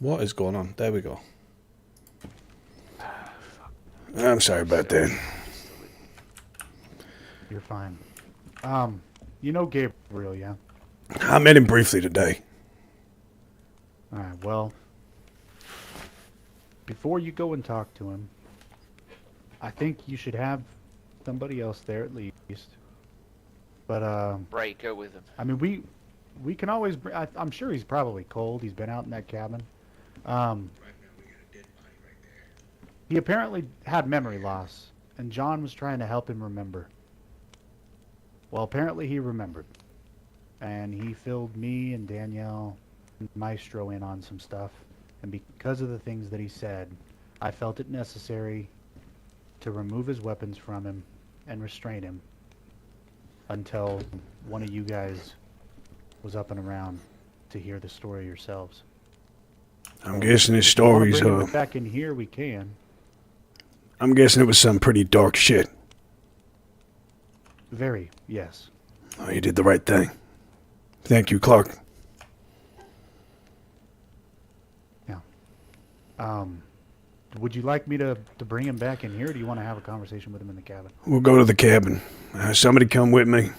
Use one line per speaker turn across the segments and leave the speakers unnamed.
What is going on? There we go. I'm sorry about that.
You're fine. You know Gabriel, yeah?
I met him briefly today.
Alright, well, before you go and talk to him, I think you should have somebody else there at least. But,
Right, go with him.
I mean, we can always, I'm sure he's probably cold. He's been out in that cabin. He apparently had memory loss, and John was trying to help him remember. Well, apparently he remembered. And he filled me and Danielle and Maestro in on some stuff. And because of the things that he said, I felt it necessary to remove his weapons from him and restrain him until one of you guys was up and around to hear the story yourselves.
I'm guessing his
If you wanna
story's,
bring him back in here, we can.
I'm guessing it was some pretty dark shit.
Very, yes.
Oh, you did the right thing. Thank you, Clark.
Yeah. Would you like me to bring him back in here, or do you want to have a conversation with him in the cabin?
We'll go to the cabin. Somebody come with me.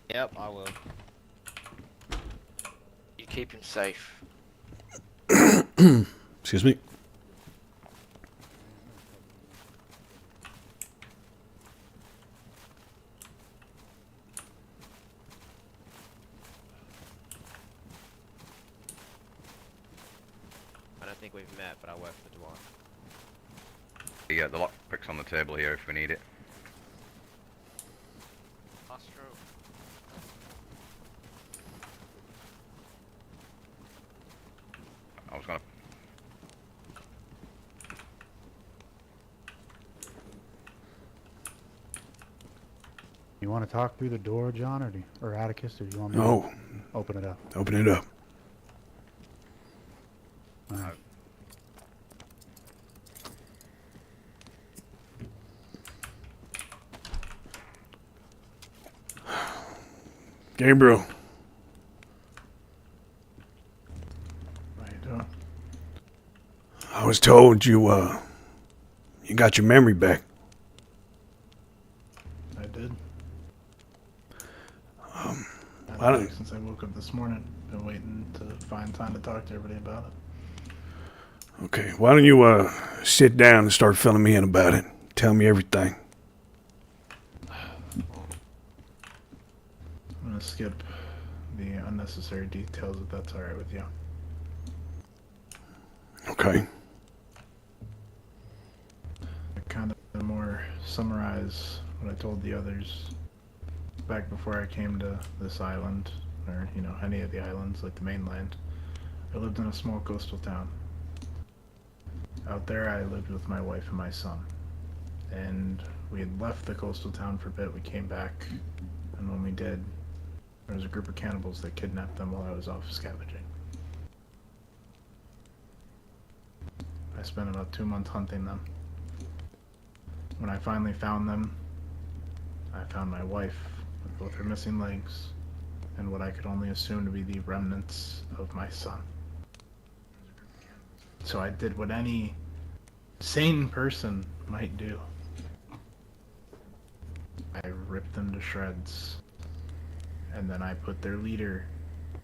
Yep, I will. You keep him safe.
Excuse me.
I don't think we've met, but I work for the dwarf.
Yeah, the lockpick's on the table here if we need it.
Astro.
I was gonna...
You want to talk through the door, John, or Atticus, or do you want me
No,
to open it up?
open it up.
All right.
Gabriel,
How you doing?
I was told you got your memory back.
I did. I've
I
been
don't-
back since I woke up this morning. Been waiting to find time to talk to everybody about it.
Okay, why don't you sit down and start filling me in about it? Tell me everything.
I'm gonna skip the unnecessary details if that's alright with you.
Okay.
I kind of more summarize what I told the others back before I came to this island, or, you know, any of the islands, like the mainland. I lived in a small coastal town. Out there, I lived with my wife and my son. And we had left the coastal town for a bit. We came back, and when we did, there was a group of cannibals that kidnapped them while I was off scavenging. I spent about 2 months hunting them. When I finally found them, I found my wife with both her missing legs and what I could only assume to be the remnants of my son. So I did what any sane person might do. I ripped them to shreds, and then I put their leader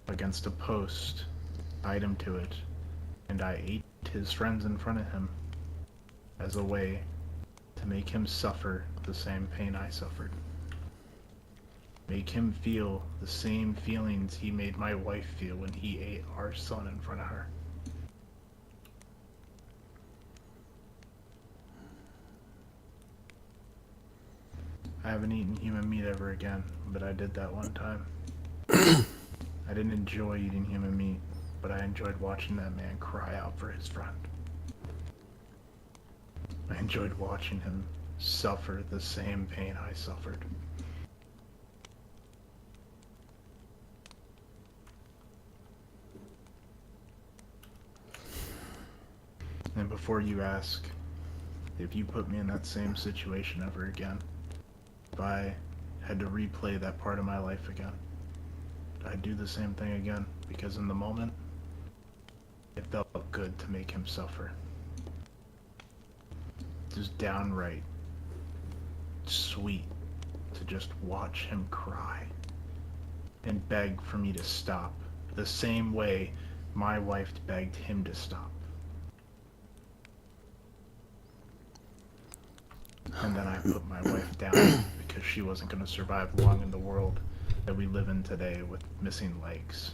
against a post, tied him to it, and I ate his friends in front of him as a way to make him suffer the same pain I suffered. Make him feel the same feelings he made my wife feel when he ate our son in front of her. I haven't eaten human meat ever again, but I did that one time. I didn't enjoy eating human meat, but I enjoyed watching that man cry out for his friend. I enjoyed watching him suffer the same pain I suffered. And before you ask, if you put me in that same situation ever again, if I had to replay that part of my life again, I'd do the same thing again, because in the moment, It felt good to make him suffer. Just downright sweet to just watch him cry and beg for me to stop, the same way my wife begged him to stop. And then I put my wife down because she wasn't going to survive long in the world that we live in today with missing legs.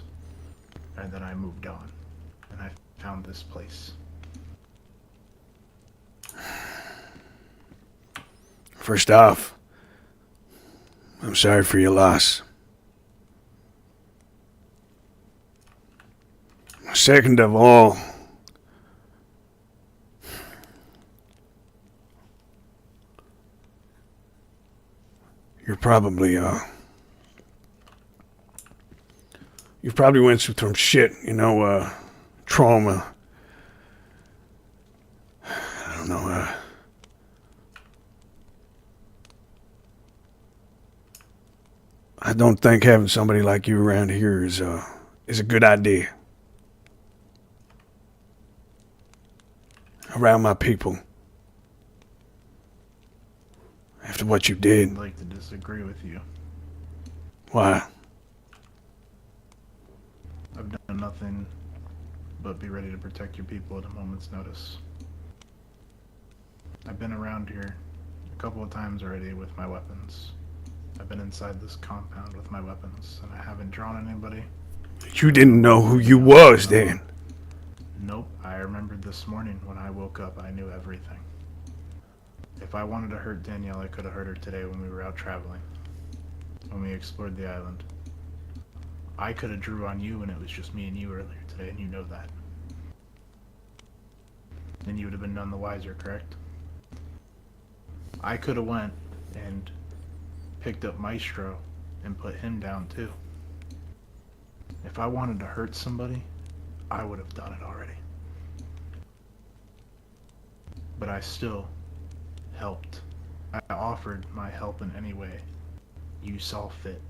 And then I moved on, and I found this place.
First off, I'm sorry for your loss. Second of all, you're probably, you probably went through some shit, trauma. I don't know, I don't think having somebody like you around here is a good idea. Around my people. After what you did.
I'd like to disagree with you.
Why?
I've done nothing but be ready to protect your people at a moment's notice. I've been around here a couple of times already with my weapons. I've been inside this compound with my weapons, and I haven't drawn anybody.
You didn't know who you was then.
Nope, I remembered this morning when I woke up, I knew everything. If I wanted to hurt Danielle, I could have hurt her today when we were out traveling. When we explored the island. I could have drew on you when it was just me and you earlier today, and you know that. And you would have been none the wiser, correct? I could have went and picked up Maestro and put him down too. If I wanted to hurt somebody, I would have done it already. But I still helped. I offered my help in any way you saw fit.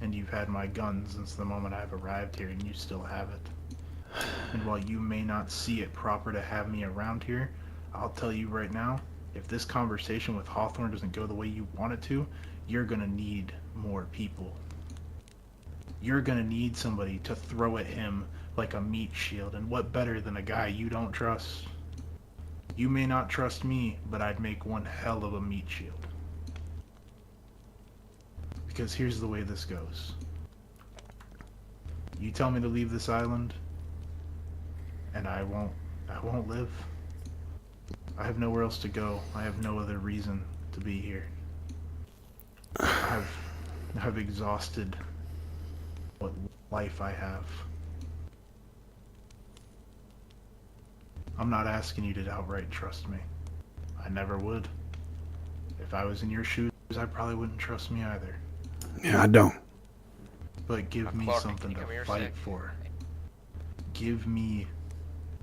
And you've had my gun since the moment I've arrived here, and you still have it. And while you may not see it proper to have me around here, I'll tell you right now, if this conversation with Hawthorne doesn't go the way you want it to, you're gonna need more people. You're gonna need somebody to throw at him like a meat shield, and what better than a guy you don't trust? You may not trust me, but I'd make one hell of a meat shield. Because here's the way this goes. You tell me to leave this island, and I won't live. I have nowhere else to go. I have no other reason to be here. I've exhausted what life I have. I'm not asking you to outright trust me. I never would. If I was in your shoes, I probably wouldn't trust me either.
Yeah, I don't.
But give me
Clark,
something
can you come
to
here a
fight
sec?
for. Give me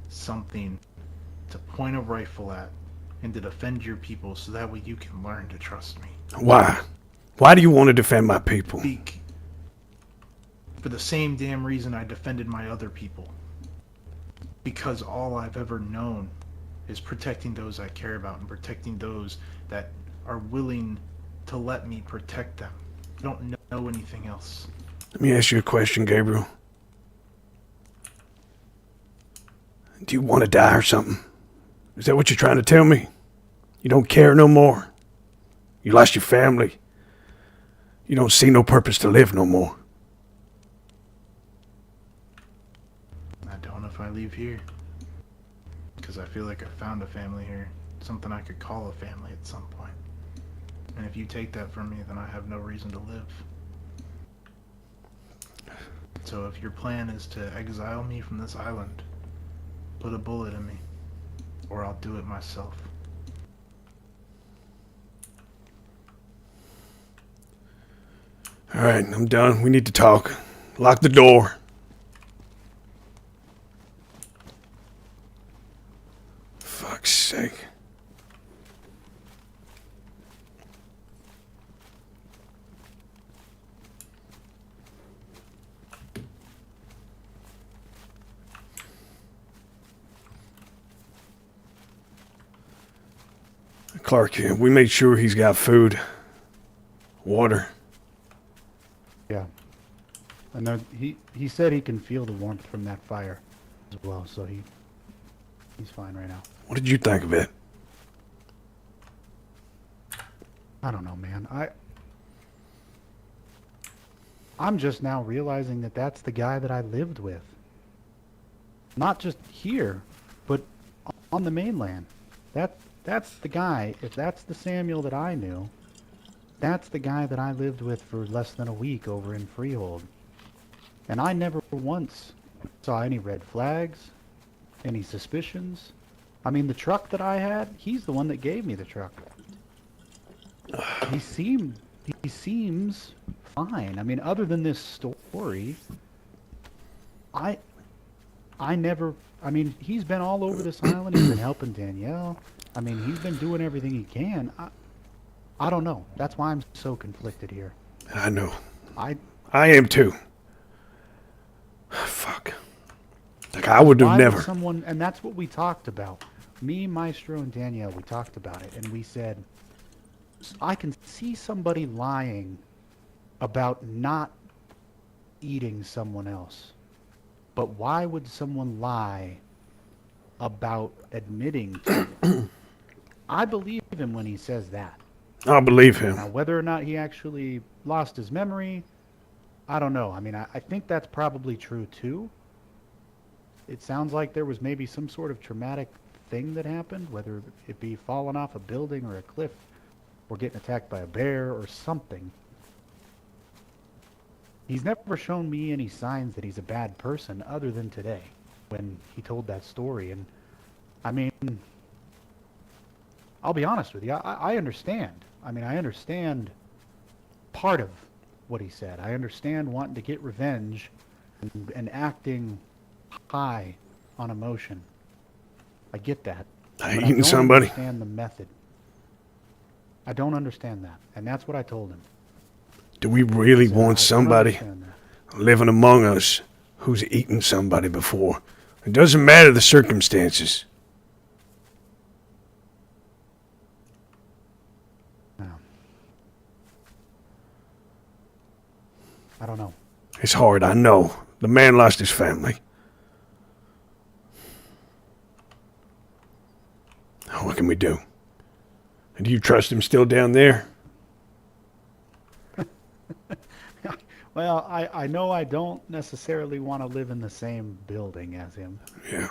something to point a rifle at and to defend your people so that way you can learn to trust me.
Why? Why do you want to defend my people?
Speak for the same damn reason I defended my other people. Because all I've ever known is protecting those I care about and protecting those that are willing to let me protect them. I don't know anything else.
Let me ask you a question, Gabriel. Do you want to die or something? Is that what you're trying to tell me? You don't care no more? You lost your family? You don't see no purpose to live no more?
I don't if I leave here. Because I feel like I found a family here. Something I could call a family at some point. And if you take that from me, then I have no reason to live. So if your plan is to exile me from this island, put a bullet in me. Or I'll do it myself.
All right, I'm done. We need to talk. Lock the door. Fuck's sake. Clark, we made sure he's got food, water.
Yeah. And he said he can feel the warmth from that fire as well, so he's fine right now.
What did you think of it?
I don't know, man. I'm just now realizing that that's the guy that I lived with. Not just here, but on the mainland. That's the guy. If that's the Samuel that I knew, that's the guy that I lived with for less than a week over in Freehold. And I never once saw any red flags, any suspicions. I mean, the truck that I had, he's the one that gave me the truck. He seems fine. I mean, other than this story, I mean, he's been all over this island. He's been helping Danielle. I mean, he's been doing everything he can. I don't know. That's why I'm so conflicted here.
I know.
I
am too. Fuck. Like, I would have
why
never.
would someone, and that's what we talked about. Me, Maestro, and Danielle, we talked about it, and we said, I can see somebody lying about not eating someone else. But why would someone lie about admitting to it? I believe him when he says that.
I believe him.
Now, whether or not he actually lost his memory, I don't know. I mean, I think that's probably true too. It sounds like there was maybe some sort of traumatic thing that happened, whether it be falling off a building or a cliff or getting attacked by a bear or something. He's never shown me any signs that he's a bad person other than today when he told that story. And I mean, I'll be honest with you, I understand. I mean, I understand part of what he said. I understand wanting to get revenge and acting high on emotion. I get that. But
Eating
I don't
somebody.
understand the method. I don't understand that. And that's what I told him.
Do we really
I said,
want
I don't
somebody
understand that.
living among us who's eaten somebody before? It doesn't matter the circumstances.
No. I don't know.
It's hard, I know. The man lost his family. What can we do? And do you trust him still down there?
Well, I know I don't necessarily want to live in the same building as him.
Yeah.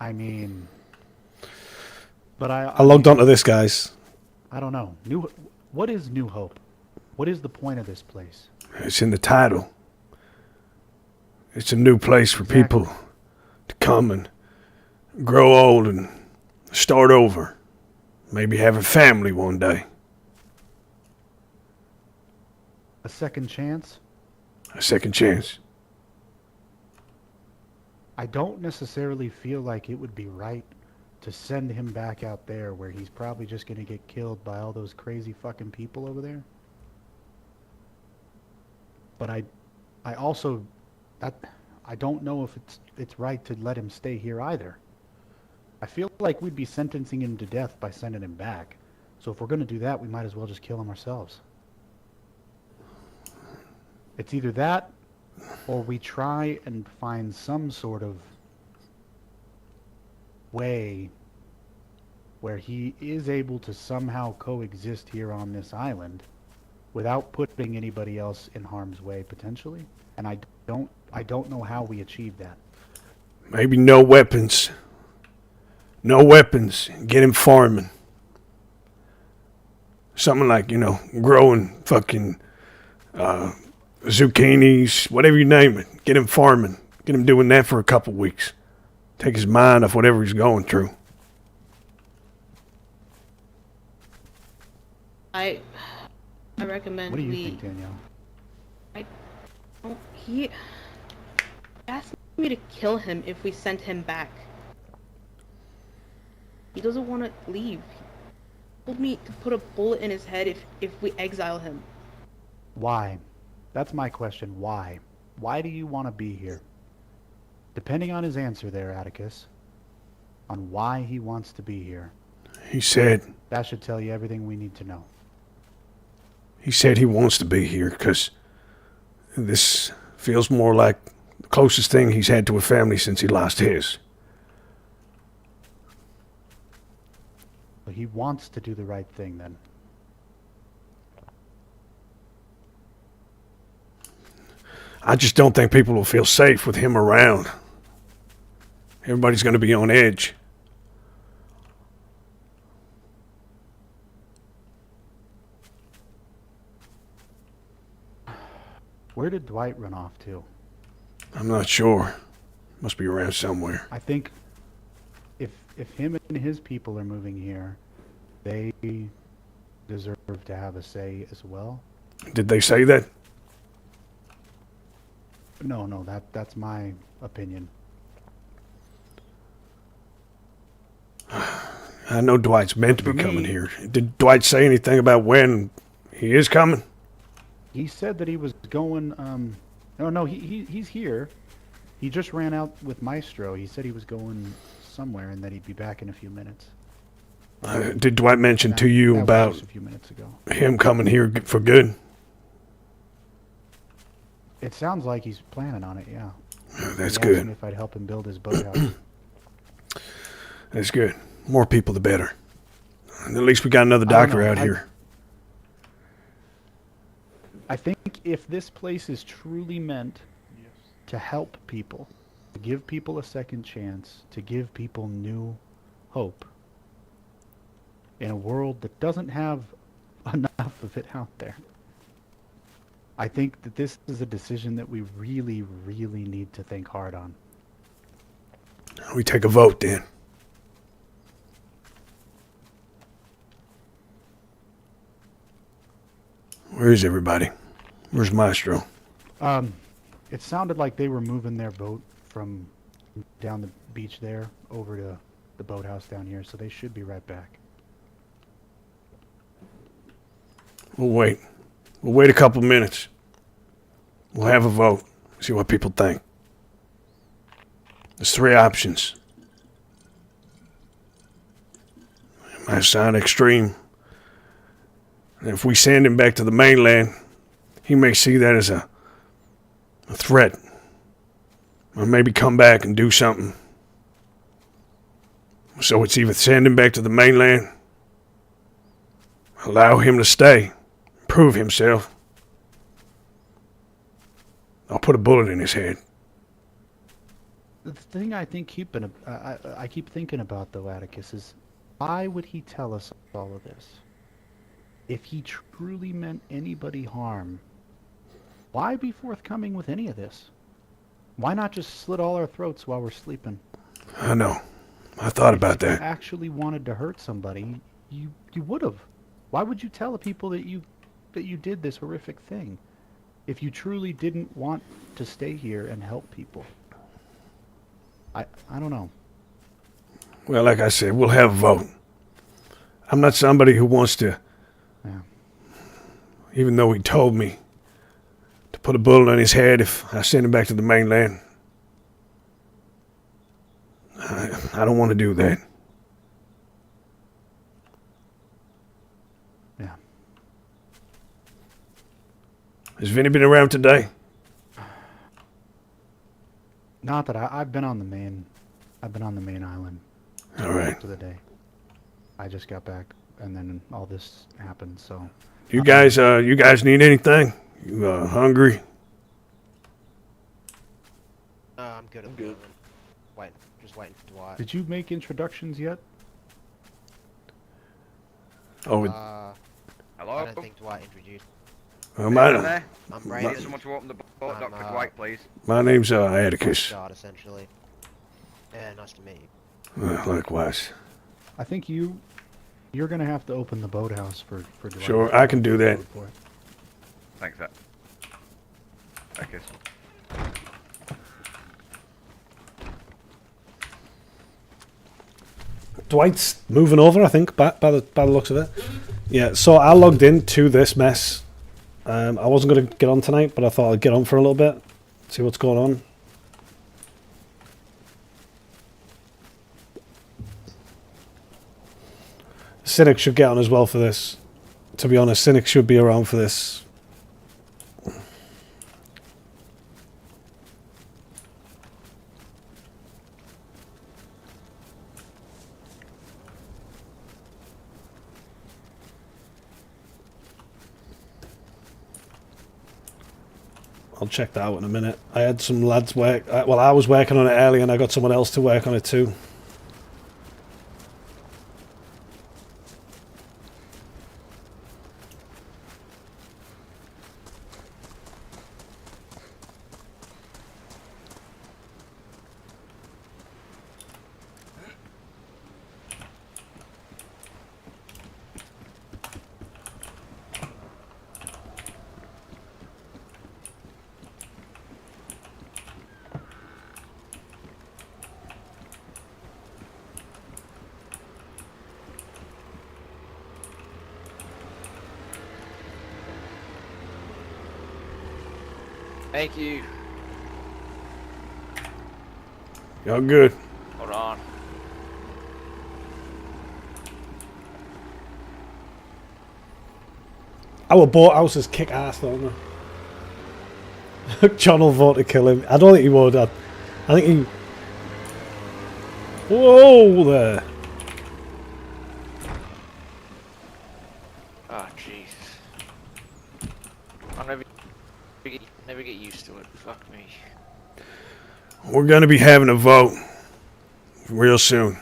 I mean, but
I logged onto this, guys.
I don't know. What is New Hope? What is the point of this place?
It's in the title. It's a new place for
Exactly.
people to come and grow old and start over. Maybe have a family one day.
A second chance?
A second chance.
I don't necessarily feel like it would be right to send him back out there where he's probably just going to get killed by all those crazy fucking people over there. But I also I don't know if it's right to let him stay here either. I feel like we'd be sentencing him to death by sending him back. So if we're going to do that, we might as well just kill him ourselves. It's either that or we try and find some sort of way where he is able to somehow coexist here on this island without putting anybody else in harm's way potentially. And I don't know how we achieve that.
Maybe no weapons. No weapons. Get him farming. Something like, growing fucking zucchinis, whatever you name it. Get him farming. Get him doing that for a couple weeks. Take his mind off whatever he's going through.
I recommend
What do you
we.
think, Danielle?
He asked me to kill him if we sent him back. He doesn't want to leave. He told me to put a bullet in his head if we exile him.
Why? That's my question. Why? Why do you want to be here? Depending on his answer there, Atticus, on why he wants to be here.
He said
That should tell you everything we need to know.
he wants to be here because this feels more like the closest thing he's had to a family since he lost his.
But he wants to do the right thing then.
I just don't think people will feel safe with him around. Everybody's going to be on edge.
Where did Dwight run off to?
I'm not sure. Must be around somewhere.
I think if him and his people are moving here, they deserve to have a say as well.
Did they say that?
No, that's my opinion.
I know Dwight's meant to be
For
coming
me-
here. Did Dwight say anything about when he is coming?
He said that he was going. No, he's here. He just ran out with Maestro. He said he was going somewhere and that he'd be back in a few minutes.
Did Dwight mention to you
That was
about
just a few minutes ago?
him coming here for good?
It sounds like he's planning on it. Yeah.
That's
He asked
good.
me if I'd help him build his boathouse.
That's good. More people, the better. And at least we got another
I don't
doctor
know.
out here.
I think if this place is truly meant to help people, to give people a second chance, to give people new hope in a world that doesn't have enough of it out there, I think that this is a decision that we really, really need to think hard on.
We take a vote then. Where is everybody? Where's Maestro?
It sounded like they were moving their boat from down the beach there over to the boathouse down here, so they should be right back.
We'll wait. We'll wait a couple minutes. We'll have a vote. See what people think. There's three options. It might sound extreme. And if we send him back to the mainland, he may see that as a threat. Or maybe come back and do something. So it's either send him back to the mainland, allow him to stay, prove himself. I'll put a bullet in his head.
The thing I think I keep thinking about though, Atticus, is why would he tell us all of this? If he truly meant anybody harm, why be forthcoming with any of this? Why not just slit all our throats while we're sleeping?
I know. I thought about
If you
that.
actually wanted to hurt somebody, you would have. Why would you tell the people that you did this horrific thing? If you truly didn't want to stay here and help people. I don't know.
Well, like I said, we'll have a vote. I'm not somebody who wants to,
Yeah.
even though he told me to put a bullet in his head if I send him back to the mainland. I don't want to do that.
Yeah.
Has Vinny been around today?
Not that I've been on the main island
All right.
most of the day. I just got back and then all this happened, so
You guys need anything? You hungry?
I'm good. I'm good. Just waiting for Dwight.
did you make introductions yet?
Oh,
I
Hello?
don't think Dwight introduced.
my
There?
I'm
Need
Brandon.
someone to open the boat,
I'm,
Dr. Dwight, please.
name's Atticus.
God, essentially. Yeah, nice to meet you.
Likewise.
I think you're gonna have to open the boathouse for Dwight.
Sure, I can do that.
For it.
Thanks, that. Atticus.
Dwight's moving over, I think, by the looks of it. Yeah, so I logged into this mess. I wasn't going to get on tonight, but I thought I'd get on for a little bit, see what's going on. Cynic should get on as well for this. To be honest, Cynic should be around for this. I'll check that out in a minute. I had some lads work... well, I was working on it earlier and I got someone else to work on it too.
Thank you.
Y'all good?
Hold on.
Our boat houses kick ass, don't they? John will vote to kill him. I don't think he would. I think he... Whoa there.
Oh, Jesus. I'll never get used to it. Fuck me.
We're gonna be having a vote real soon.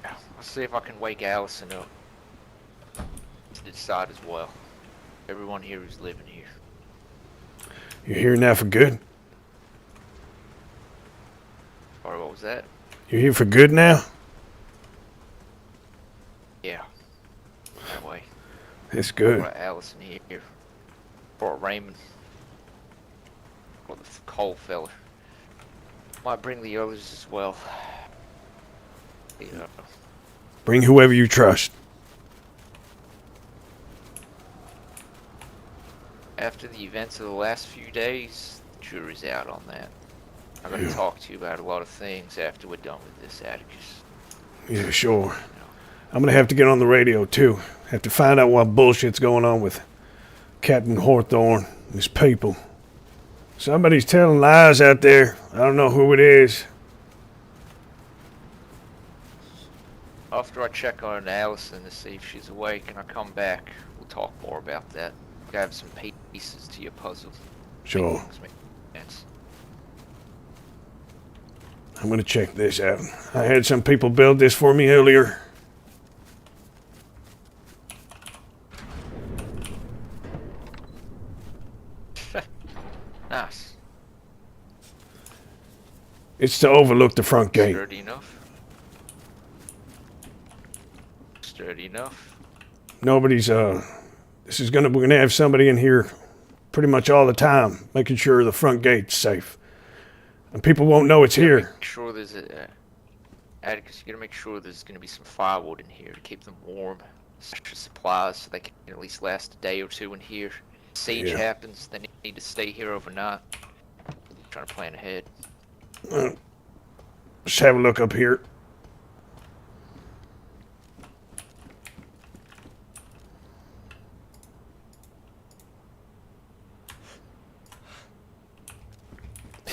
I'll see if I can wake Allison up to decide as well. Everyone here who's living here.
You're here now for good?
Or what was that?
You're here for good now?
Yeah. That way.
That's good.
Brought Allison here. Brought Raymond. Brought the Cole fella. Might bring the others as well. Yeah.
Bring whoever you trust.
After the events of the last few days, the jury's out on that. I'm going to
Yeah.
talk to you about a lot of things after we're done with this, Atticus.
Yeah, sure. I'm gonna have to get on the radio too. Have to find out what bullshit's going on with Captain Hawthorne and his people. Somebody's telling lies out there. I don't know who it is.
After I check on Allison to see if she's awake and I come back, we'll talk more about that. I have some pieces to your puzzle.
Sure.
Make things make sense.
I'm gonna check this out. I had some people build this for me earlier.
Nice.
It's to overlook the front gate.
Sturdy enough. Sturdy enough.
Nobody's we're gonna have somebody in here pretty much all the time, making sure the front gate's safe. And people won't know it's here.
Make sure there's Atticus, you gotta make sure there's gonna be some firewood in here to keep them warm. Extra supplies so they can at least last a day or two in here. Siege
Yeah.
happens, they need to stay here overnight. Trying to plan ahead.
Just have a look up here.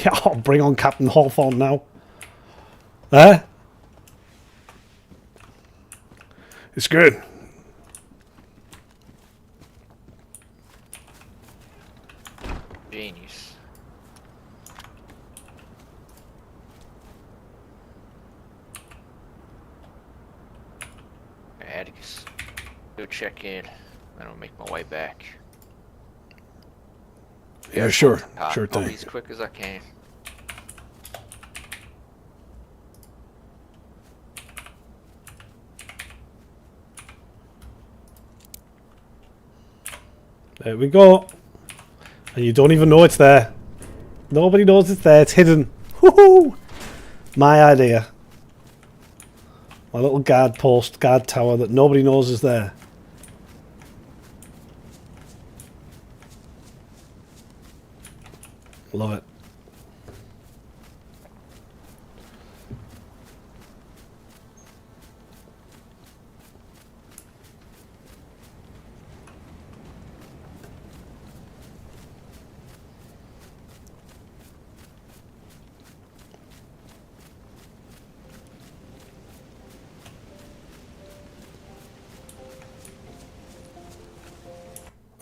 Yeah, I'll bring on Captain Hawthorne now. Eh?
It's good.
Genius. Atticus, go check in, and I'll make my way back.
Yeah, sure.
I'll
Sure
be
thing.
as quick as I can.
There we go. And you don't even know it's there. Nobody knows it's there. It's hidden. Woohoo! My idea. My little guard post, guard tower that nobody knows is there. Love it.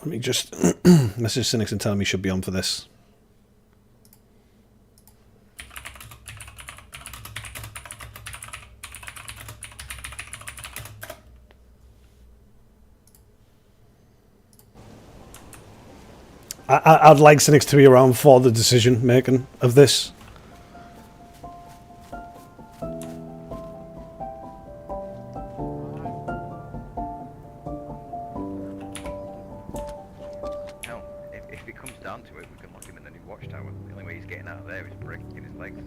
Let me just message Cynics and tell him he should be on for this. I'd like Cynics to be around for the decision making of this.
Hell, if it comes down to it, we can lock him in the new watchtower. The only way he's getting out of there is breaking his legs.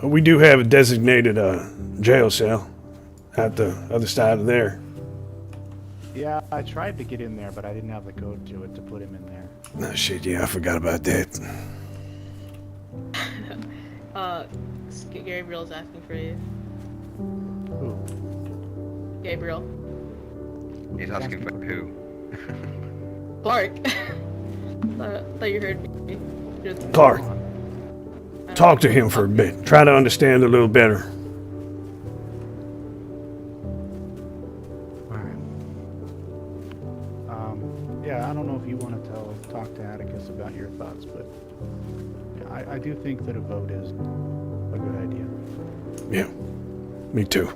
We do have a designated jail cell at the other side of there.
Yeah, I tried to get in there, but I didn't have the code to it to put him in there.
No shit, yeah, I forgot about that.
Gabriel's asking for you.
Who?
Gabriel.
He's asking for who?
Clark. Thought you heard me.
Clark, talk to him for a bit. Try to understand a little better.
Yeah, I don't know if you want to talk to Atticus about your thoughts, but yeah, I do think that a vote is a good idea.
Yeah, me too.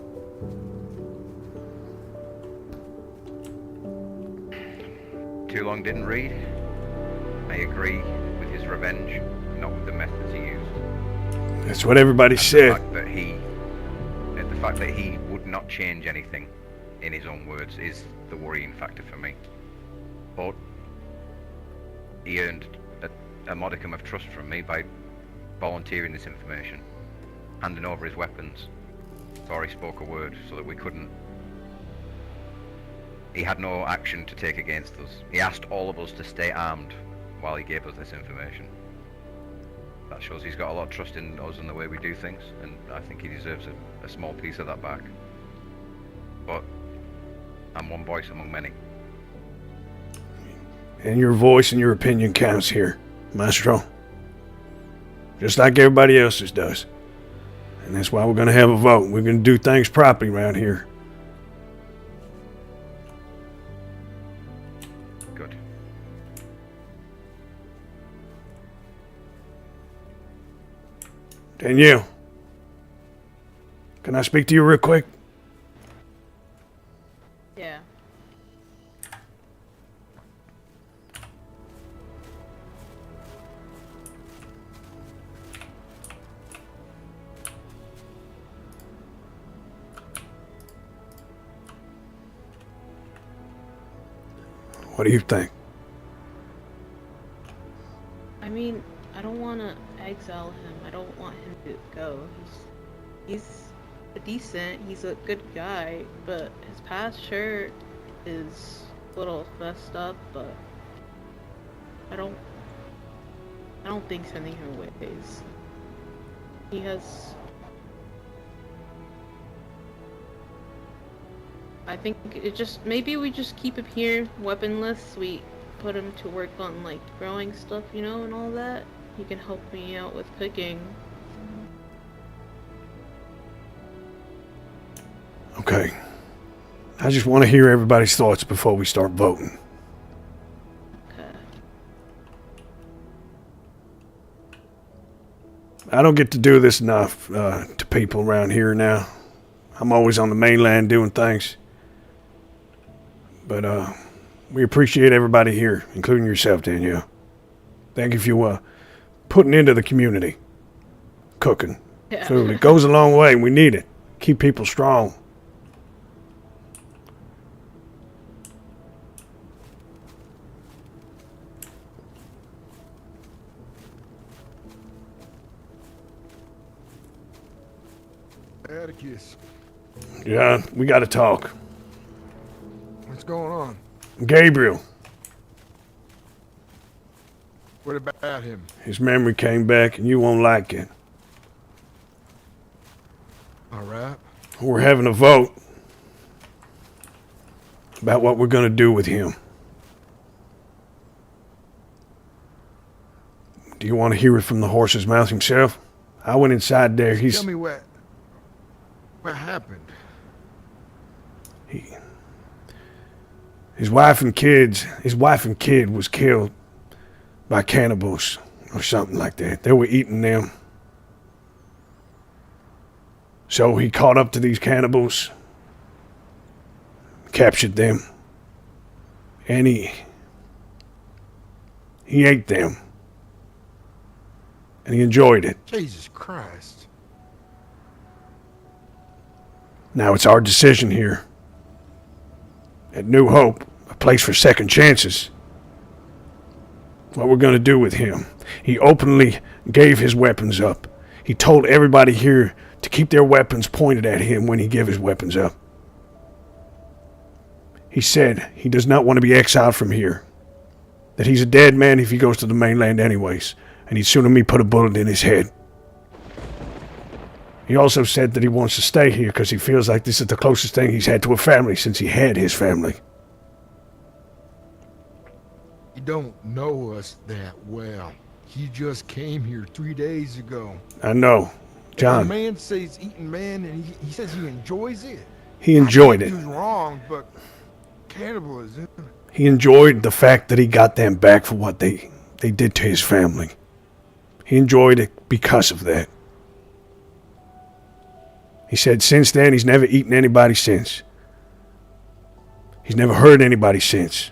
Too long didn't read. I agree with his revenge, not with the methods he used.
That's what everybody
The
said.
fact that he would not change anything, in his own words, is the worrying factor for me. But he earned a modicum of trust from me by volunteering this information, handing over his weapons before he spoke a word, so that we couldn't. He had no action to take against us. He asked all of us to stay armed while he gave us this information. That shows he's got a lot of trust in us and the way we do things, and I think he deserves a small piece of that back. But I'm one voice among many.
And your voice and your opinion counts here, Maestro. Just like everybody else's does. And that's why we're going to have a vote. We're going to do things properly around here.
Good.
Danielle, can I speak to you real quick?
Yeah.
What do you think?
I mean, I don't want to exile him. I don't want him to go. He's decent. He's a good guy, but his past sure is a little messed up. But I don't think sending him away is. He has. I think it just maybe we just keep him here weaponless. We put him to work on like growing stuff, you know, and all that. He can help me out with cooking.
Okay. I just want to hear everybody's thoughts before we start voting.
Okay.
I don't get to do this enough to people around here now. I'm always on the mainland doing things. But we appreciate everybody here, including yourself, Danielle. Thank you for putting into the community. Cooking
Yeah.
food. It goes a long way. We need it. Keep people strong.
Atticus,
Yeah, we got to talk.
what's going on?
Gabriel,
What about him?
his memory came back and you won't like it.
All right.
We're having a vote about what we're going to do with him. Do you want to hear it from the horse's mouth himself? I went inside there.
Tell me what happened.
His wife and kid was killed by cannibals or something like that. They were eating them. So he caught up to these cannibals, captured them, and he ate them. And he enjoyed it.
Jesus Christ.
Now it's our decision here. At New Hope, a place for second chances. What we're going to do with him. He openly gave his weapons up. He told everybody here to keep their weapons pointed at him when he gave his weapons up. He said he does not want to be exiled from here. That he's a dead man if he goes to the mainland anyways. And he'd sooner me put a bullet in his head. He also said that he wants to stay here because he feels like this is the closest thing he's had to a family since he had his family.
You don't know us that well. He just came here 3 days ago.
I know. John.
The man says eating man, and he says he enjoys it.
He enjoyed it.
He was wrong, but cannibalism.
He enjoyed the fact that he got them back for what they did to his family. He enjoyed it because of that. He said since then he's never eaten anybody since. He's never hurt anybody since.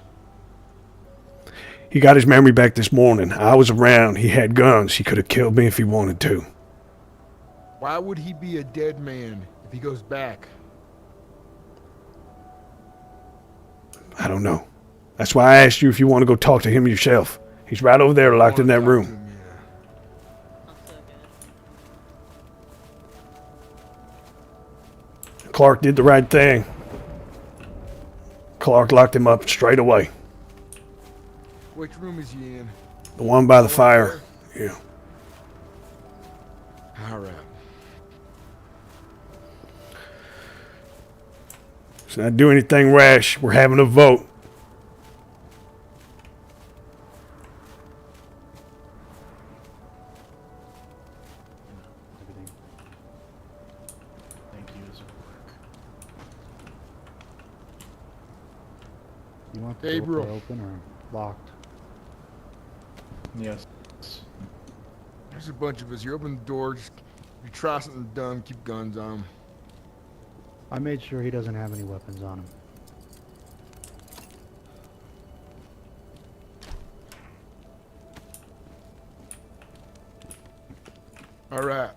He got his memory back this morning. I was around. He had guns. He could have killed me if he wanted to.
Why would he be a dead man if he goes back?
I don't know. That's why I asked you if you want to go talk to him yourself. He's right over there locked in that room. Clark did the right thing. Clark locked him up straight away.
Which room is he in?
The one by the fire. Yeah.
All right.
Let's not do anything rash. We're having a vote.
Everything.
Thank you as work.
You want the
Gabriel.
door open or locked?
Yes.
There's a bunch of us. You open the door. Just, if you try something dumb, keep guns on him.
I made sure he doesn't have any weapons on him.
All right.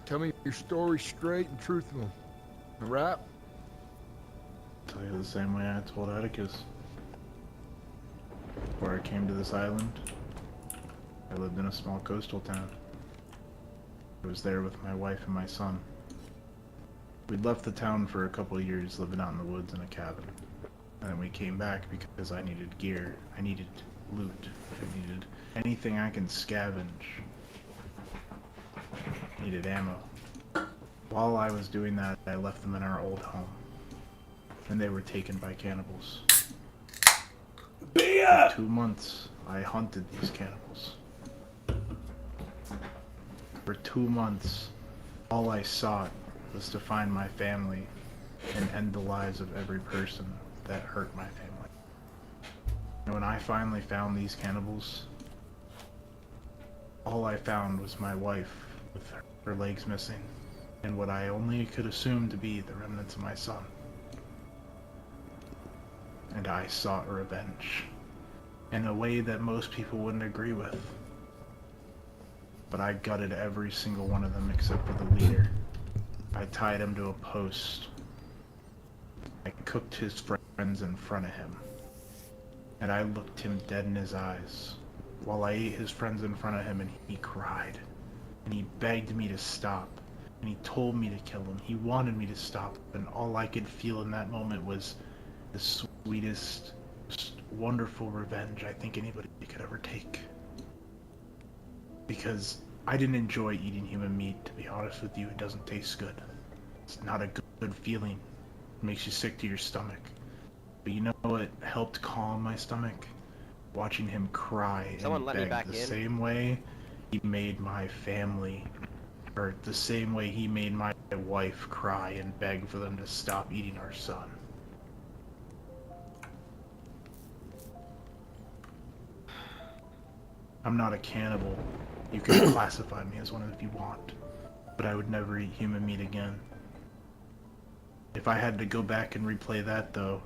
Tell me your story straight and truthful. All right?
Tell you the same way I told Atticus. Before I came to this island, I lived in a small coastal town. I was there with my wife and my son. We'd left the town for a couple of years, living out in the woods in a cabin. And then we came back because I needed gear. I needed loot. I needed anything I can scavenge. I needed ammo. While I was doing that, I left them in our old home. And they were taken by cannibals. For 2 months, I hunted these cannibals. For 2 months, all I sought was to find my family and end the lives of every person that hurt my family. And when I finally found these cannibals, all I found was my wife with her legs missing and what I only could assume to be the remnants of my son. And I sought revenge in a way that most people wouldn't agree with. But I gutted every single one of them except for the leader. I tied him to a post. I cooked his friends in front of him. And I looked him dead in his eyes while I ate his friends in front of him, and he cried. And he begged me to stop. And he told me to kill him. He wanted me to stop. And all I could feel in that moment was the sweetest, most wonderful revenge I think anybody could ever take. Because I didn't enjoy eating human meat, to be honest with you. It doesn't taste good. It's not a good feeling. It makes you sick to your stomach. But you know what helped calm my stomach? Watching him cry
Someone
and
let me
beg
back
the
in.
same way he made my family Or the same way he made my wife cry and beg for them to stop eating our son. I'm not a cannibal. You can classify me as one if you want. But I would never eat human meat again. If I had to go back and replay that, though,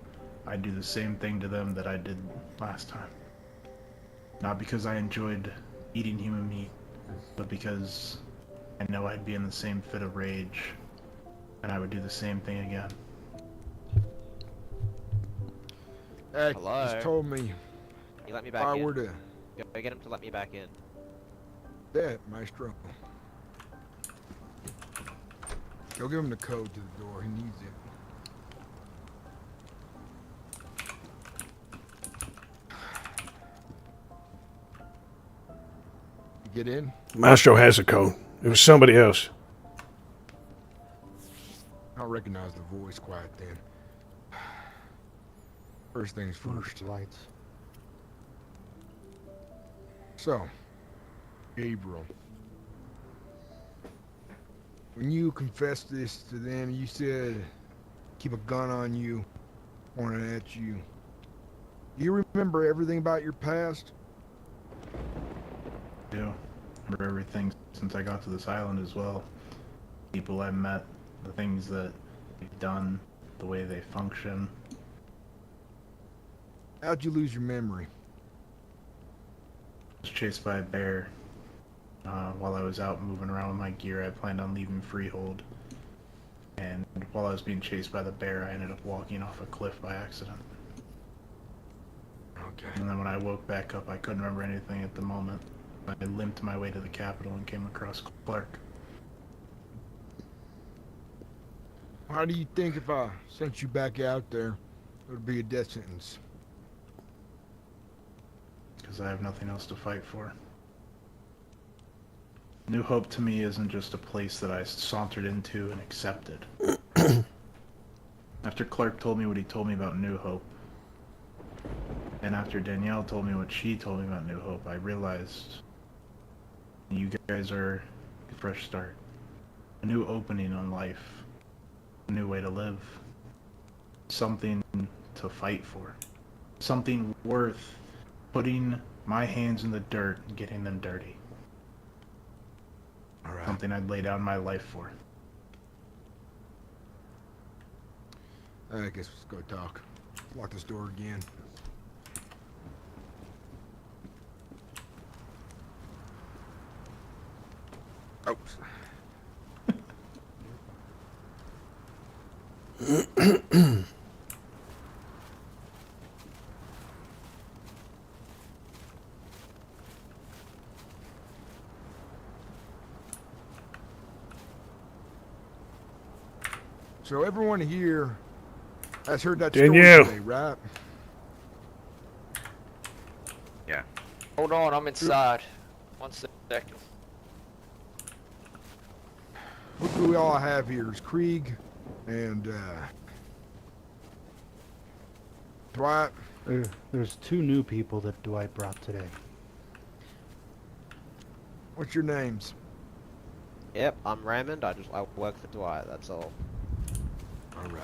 I'd do the same thing to them that I did last time. Not because I enjoyed eating human meat, but because I know I'd be in the same fit of rage, and I would do the same thing again.
Atticus
Hello?
told me
You let me
if
back
I
in.
were to...
Go get him to let me back in.
That, Maestro. Go give him the code to the door. He needs it. You get in?
Maestro has a code. It was somebody else.
I'll recognize the voice quiet then. First things first.
Lights.
So, Gabriel. When you confessed this to them, you said keep a gun on you, pointed at you. Do you remember everything about your past?
I do. Remember everything since I got to this island as well. People I met, the things that they've done, the way they function.
How'd you lose your memory?
I was chased by a bear. While I was out moving around with my gear, I planned on leaving Freehold. And while I was being chased by the bear, I ended up walking off a cliff by accident.
Okay.
And then when I woke back up, I couldn't remember anything at the moment. I limped my way to the capital and came across Clark.
How do you think if I sent you back out there, it would be a death sentence?
Because I have nothing else to fight for. New Hope to me isn't just a place that I sauntered into and accepted. After Clark told me what he told me about New Hope, and after Danielle told me what she told me about New Hope, I realized you guys are a fresh start. A new opening on life. A new way to live. Something to fight for. Something worth putting my hands in the dirt and getting them dirty.
All right.
Something I'd lay down my life for.
I guess let's go talk. Lock this door again. Oops. So everyone here has heard that
Danielle.
story today, right?
Yeah.
Hold on, I'm inside. 1 second.
Look who we all have here is Krieg and Dwight.
There's 2 new people that Dwight brought today.
What's your names?
Yep, I'm Raymond. I work for Dwight. That's all.
All right.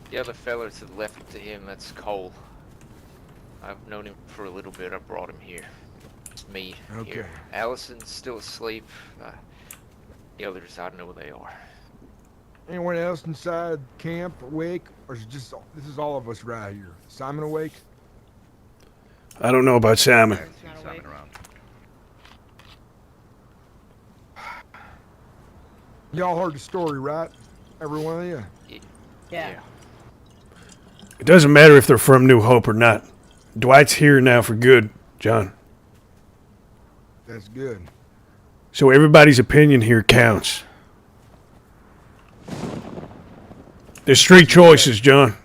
The other fella to the left to him, that's Cole. I've known him for a little bit. I brought him here. It's me
Okay.
here. Allison's still asleep. The others, I don't know where they are.
Anyone else inside camp awake, or is it just this is all of us right here? Simon awake?
I don't know about Simon.
I haven't seen
Not
Simon
awake.
around.
Y'all heard the story, right? Every one of you.
Yeah.
It doesn't matter if they're from New Hope or not. Dwight's here now for good, John.
That's good.
So everybody's opinion here counts. There's 3 choices, John.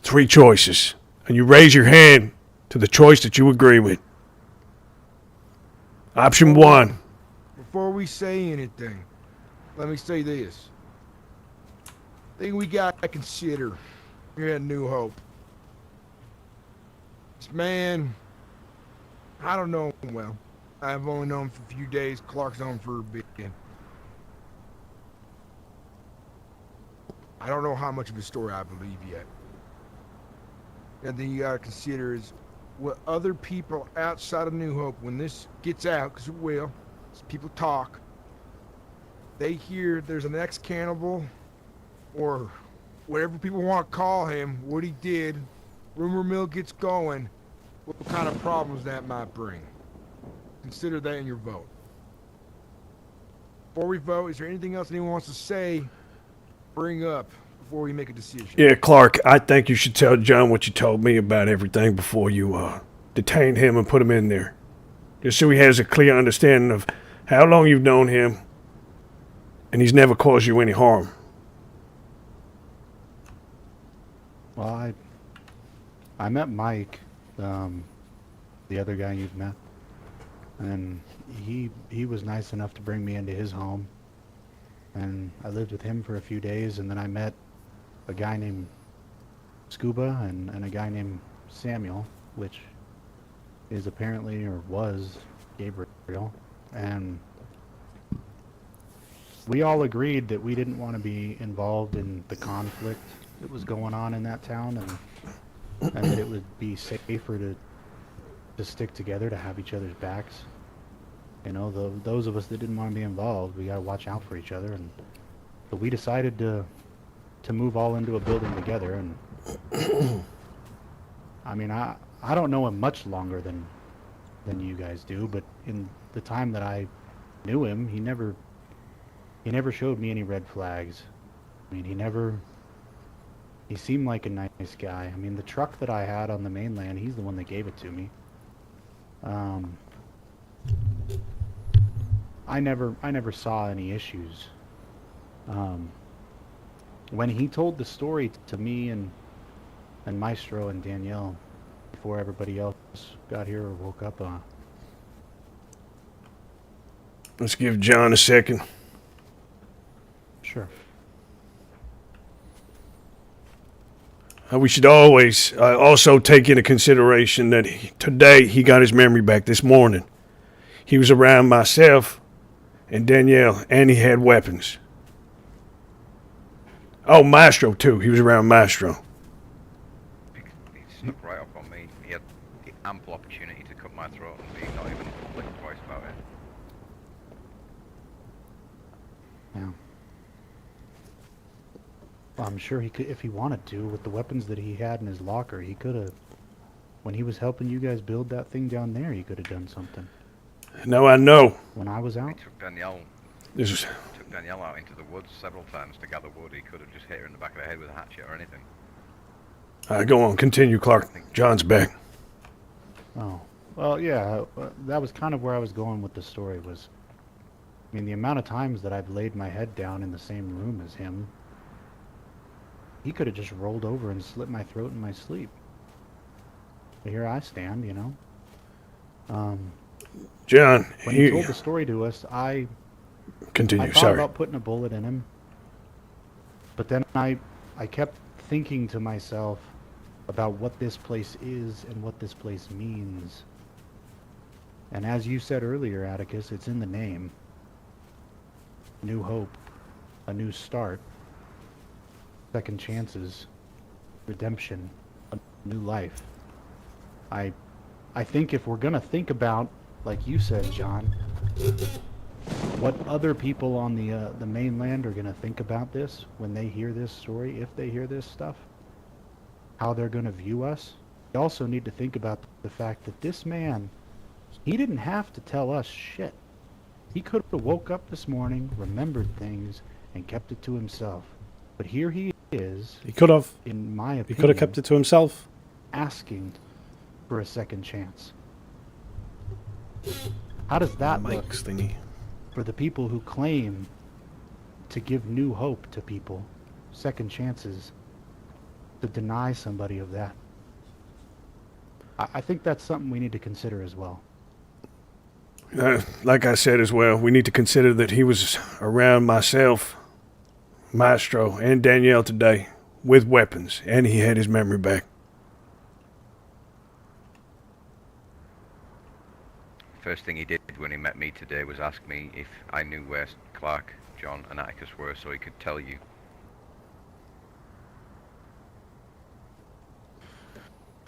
3 choices. And you raise your hand to the choice that you agree with. Option 1.
Before we say anything, let me say this. Thing we got to consider here at New Hope. This man, I don't know him well. I've only known him for a few days. Clark's known him for a bit. I don't know how much of his story I believe yet. And then you gotta consider is what other people outside of New Hope, when this gets out, because it will, as people talk, they hear there's an ex-cannibal, or whatever people want to call him, what he did, rumor mill gets going, what kind of problems that might bring. Consider that in your vote. Before we vote, is there anything else anyone wants to say, bring up, before we make a decision?
Yeah, Clark, I think you should tell John what you told me about everything before you detain him and put him in there. Just so he has a clear understanding of how long you've known him and he's never caused you any harm.
Well, I met Mike, the other guy you've met, and he was nice enough to bring me into his home, and I lived with him for a few days, and then I met a guy named Scuba and a guy named Samuel, which is apparently, or was, Gabriel, and we all agreed that we didn't want to be involved in the conflict that was going on in that town, and that it would be safer to stick together, to have each other's backs. You know, those of us that didn't want to be involved, we gotta watch out for each other, and so we decided to move all into a building together. And I mean, I don't know him much longer than you guys do, but in the time that I knew him, he never showed me any red flags. I mean, he seemed like a nice guy. I mean, the truck that I had on the mainland, he's the one that gave it to me. I never saw any issues. When he told the story to me and Maestro and Danielle before everybody else got here or woke up,
Let's give John a second.
sure.
We should always also take into consideration that today he got his memory back this morning. He was around myself and Danielle, and he had weapons. Oh, Maestro, too. He was around Maestro.
He snuck right up on me. He had the ample opportunity to cut my throat and me not even think twice about it.
Yeah. Well, I'm sure he could, if he wanted to, with the weapons that he had in his locker, he could have, when he was helping you guys build that thing down there, he could have done something.
No, I know.
When I was out?
He took Danielle out into the woods several times to gather wood. He could have just hit her in the back of the head with a hatchet or anything.
All right, go on. Continue, Clark. John's back.
Oh. Well, yeah, that was kind of where I was going with the story was, I mean, the amount of times that I've laid my head down in the same room as him, he could have just rolled over and slit my throat in my sleep. But here I stand, you know.
John,
when he told the story to us, I thought
Sorry.
about putting a bullet in him, but then I kept thinking to myself about what this place is and what this place means. And as you said earlier, Atticus, it's in the name. New hope, a new start, second chances, redemption, a new life. I think if we're gonna think about, like you said, John, what other people on the mainland are gonna think about this when they hear this story, if they hear this stuff, how they're gonna view us. We also need to think about the fact that this man, he didn't have to tell us shit. He could have woke up this morning, remembered things, and kept it to himself. But here he is.
He could have.
In my opinion,
He could have kept it to himself.
asking for a second chance. How does that look
Mike's thingy.
for the people who claim to give new hope to people, second chances, to deny somebody of that? I think that's something we need to consider as well.
Like I said as well, we need to consider that he was around myself, Maestro, and Danielle today with weapons, and he had his memory back.
First thing he did when he met me today was ask me if I knew where Clark, John, and Atticus were so he could tell you.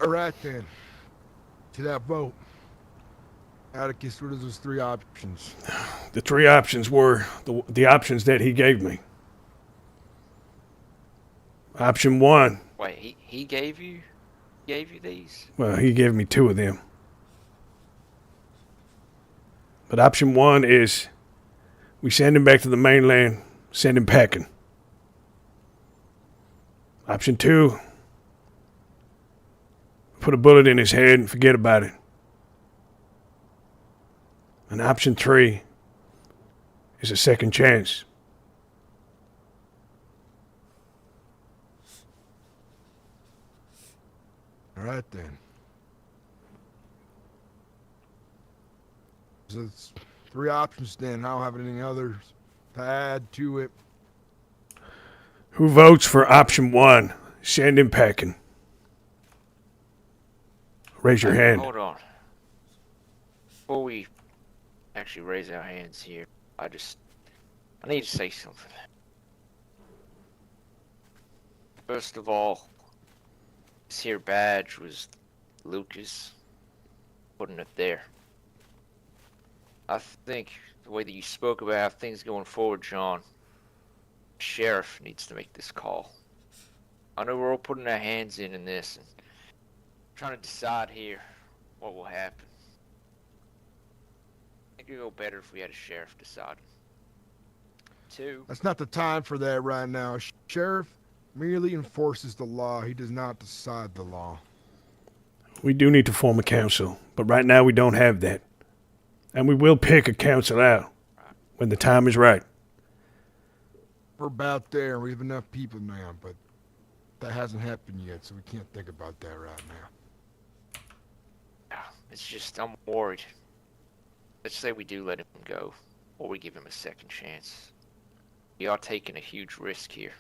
Alright then. To that vote. Atticus, what are those three options?
The three options were the options that he gave me. Option one,
Wait, he gave you these?
well, he gave me two of them. But option one is we send him back to the mainland, send him packing. Option two, put a bullet in his head and forget about it. And option three is a second chance.
Alright then. So it's three options then. I don't have anything others to add to it.
Who votes for option one? Send him packing. Raise your hand.
Hold on. Before we actually raise our hands here, I need to say something. First of all, this here badge was Lucas putting it there. I think the way that you spoke about things going forward, John, the sheriff needs to make this call. I know we're all putting our hands in this and trying to decide here what will happen. I think it would go better if we had a sheriff decide. Two.
That's not the time for that right now. Sheriff merely enforces the law. He does not decide the law.
We do need to form a council, but right now we don't have that. And we will pick a council out when the time is right.
We're about there. We have enough people now, but that hasn't happened yet, so we can't think about that right now.
Yeah, it's just, I'm worried. Let's say we do let him go, or we give him a second chance. We are taking a huge risk here.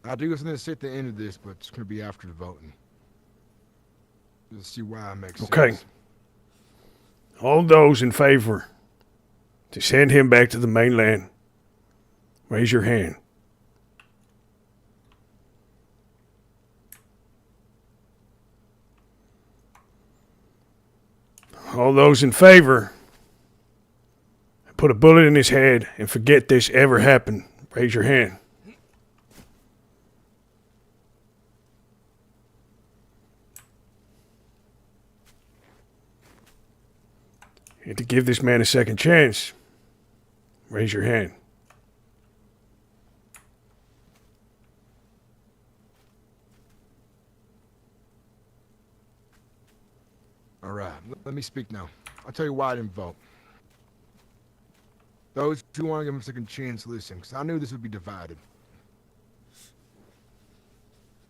I do was going to say at the end of this, but it's going to be after the voting. Let's see why it makes
Okay.
sense.
All those in favor to send him back to the mainland, raise your hand. All those in favor, put a bullet in his head and forget this ever happened, raise your hand. And to give this man a second chance, raise your hand.
All right, let me speak now. I'll tell you why I didn't vote. Those who want to give him a second chance, listen, because I knew this would be divided.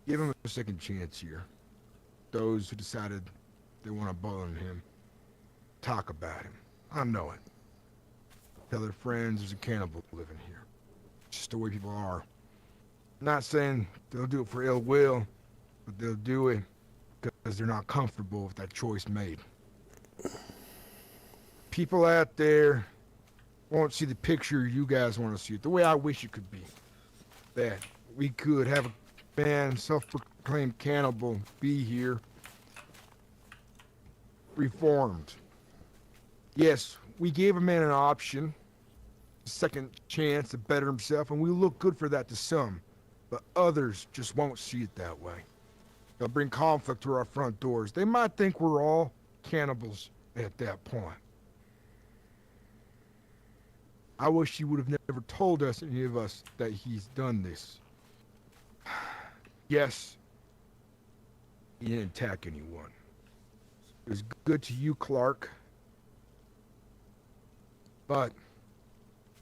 Give him a second chance here. Those who decided they want to bully him, talk about him. I know it. Tell their friends there's a cannibal living here. It's just the way people are. I'm not saying they'll do it for ill will, but they'll do it because they're not comfortable with that choice made. People out there won't see the picture you guys want to see it, the way I wish it could be. That we could have a man, self-proclaimed cannibal, be here, reformed. Yes, we gave a man an option, a second chance to better himself, and we look good for that to some, but others just won't see it that way. They'll bring conflict to our front doors. They might think we're all cannibals at that point. I wish he would have never told us, any of us, that he's done this. Yes, he didn't attack anyone. It was good to you, Clark. But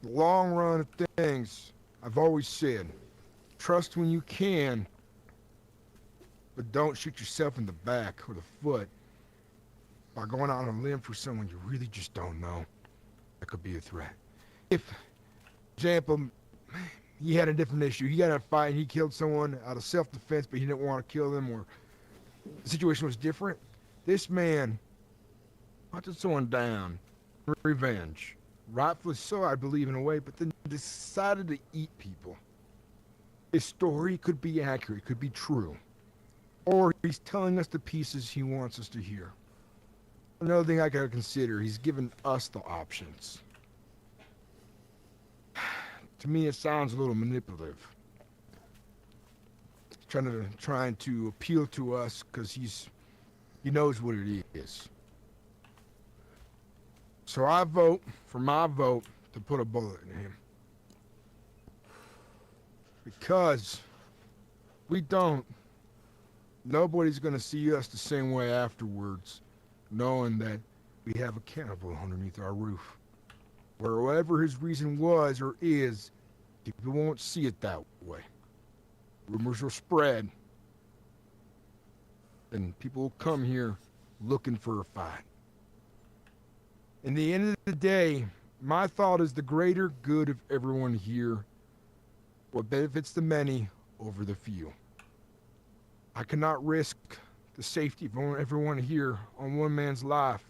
the long run of things, I've always said, trust when you can, but don't shoot yourself in the back or the foot by going out on a limb for someone you really just don't know. That could be a threat. If, for example, he had a different issue, he got in a fight and he killed someone out of self-defense, but he didn't want to kill them, or the situation was different, this man hunted someone down, revenge. Rightfully so, I believe, in a way, but then decided to eat people. His story could be accurate, could be true. Or he's telling us the pieces he wants us to hear. Another thing I gotta consider, he's given us the options. To me, it sounds a little manipulative. Trying to appeal to us because he knows what it is. So I vote for my vote to put a bullet in him. Because we don't, nobody's gonna see us the same way afterwards, knowing that we have a cannibal underneath our roof. Wherever his reason was or is, people won't see it that way. Rumors will spread, and people will come here looking for a fight. In the end of the day, my thought is the greater good of everyone here, what benefits the many over the few. I cannot risk the safety of everyone here on one man's life,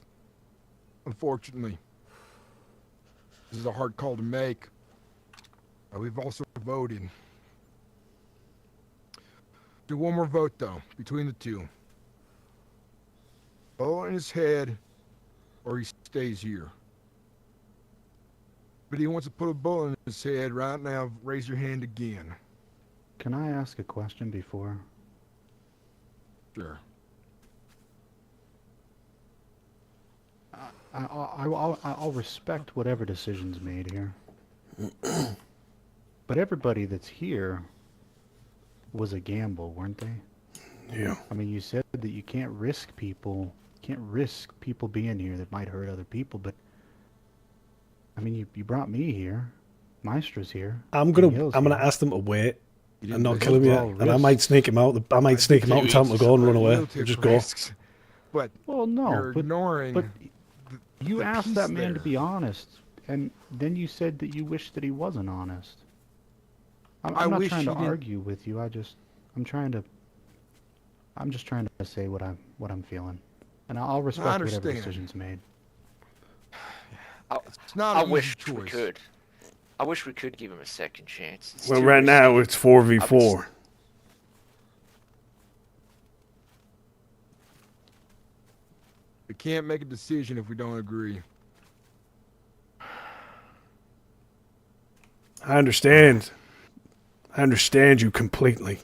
unfortunately. This is a hard call to make. We've also voted. Do one more vote, though, between the two. Bullet in his head, or he stays here. But he wants to put a bullet in his head right now. Raise your hand again.
Can I ask a question before?
Sure.
I'll respect whatever decision's made here. But everybody that's here was a gamble, weren't they?
Yeah.
I mean, you said that you can't risk people being here that might hurt other people, but I mean, you brought me here. Maestro's here.
I'm
Danielle's
gonna
here.
ask them to wait
You
and not
didn't
kill him
those
yet,
are all
and I might
risks.
sneak him out. I might sneak him out and tell him to go and run away.
We'll take
Just go.
risks, but
Well, no,
you're
but
ignoring.
but you
the
asked
piece
that man to
there.
be honest, and then you said that you wish that he wasn't honest.
I
I'm not
wish
trying to
he didn't-
argue with you. I'm just trying to say what I'm feeling, and I'll respect whatever
understand.
decision's made.
It's not
I
an
wish
easy
we
choice.
could. I wish we could give him a second chance. It's
Well,
too
right now
risky.
it's 4v4.
We can't make a decision if we don't agree.
I understand. I understand you completely.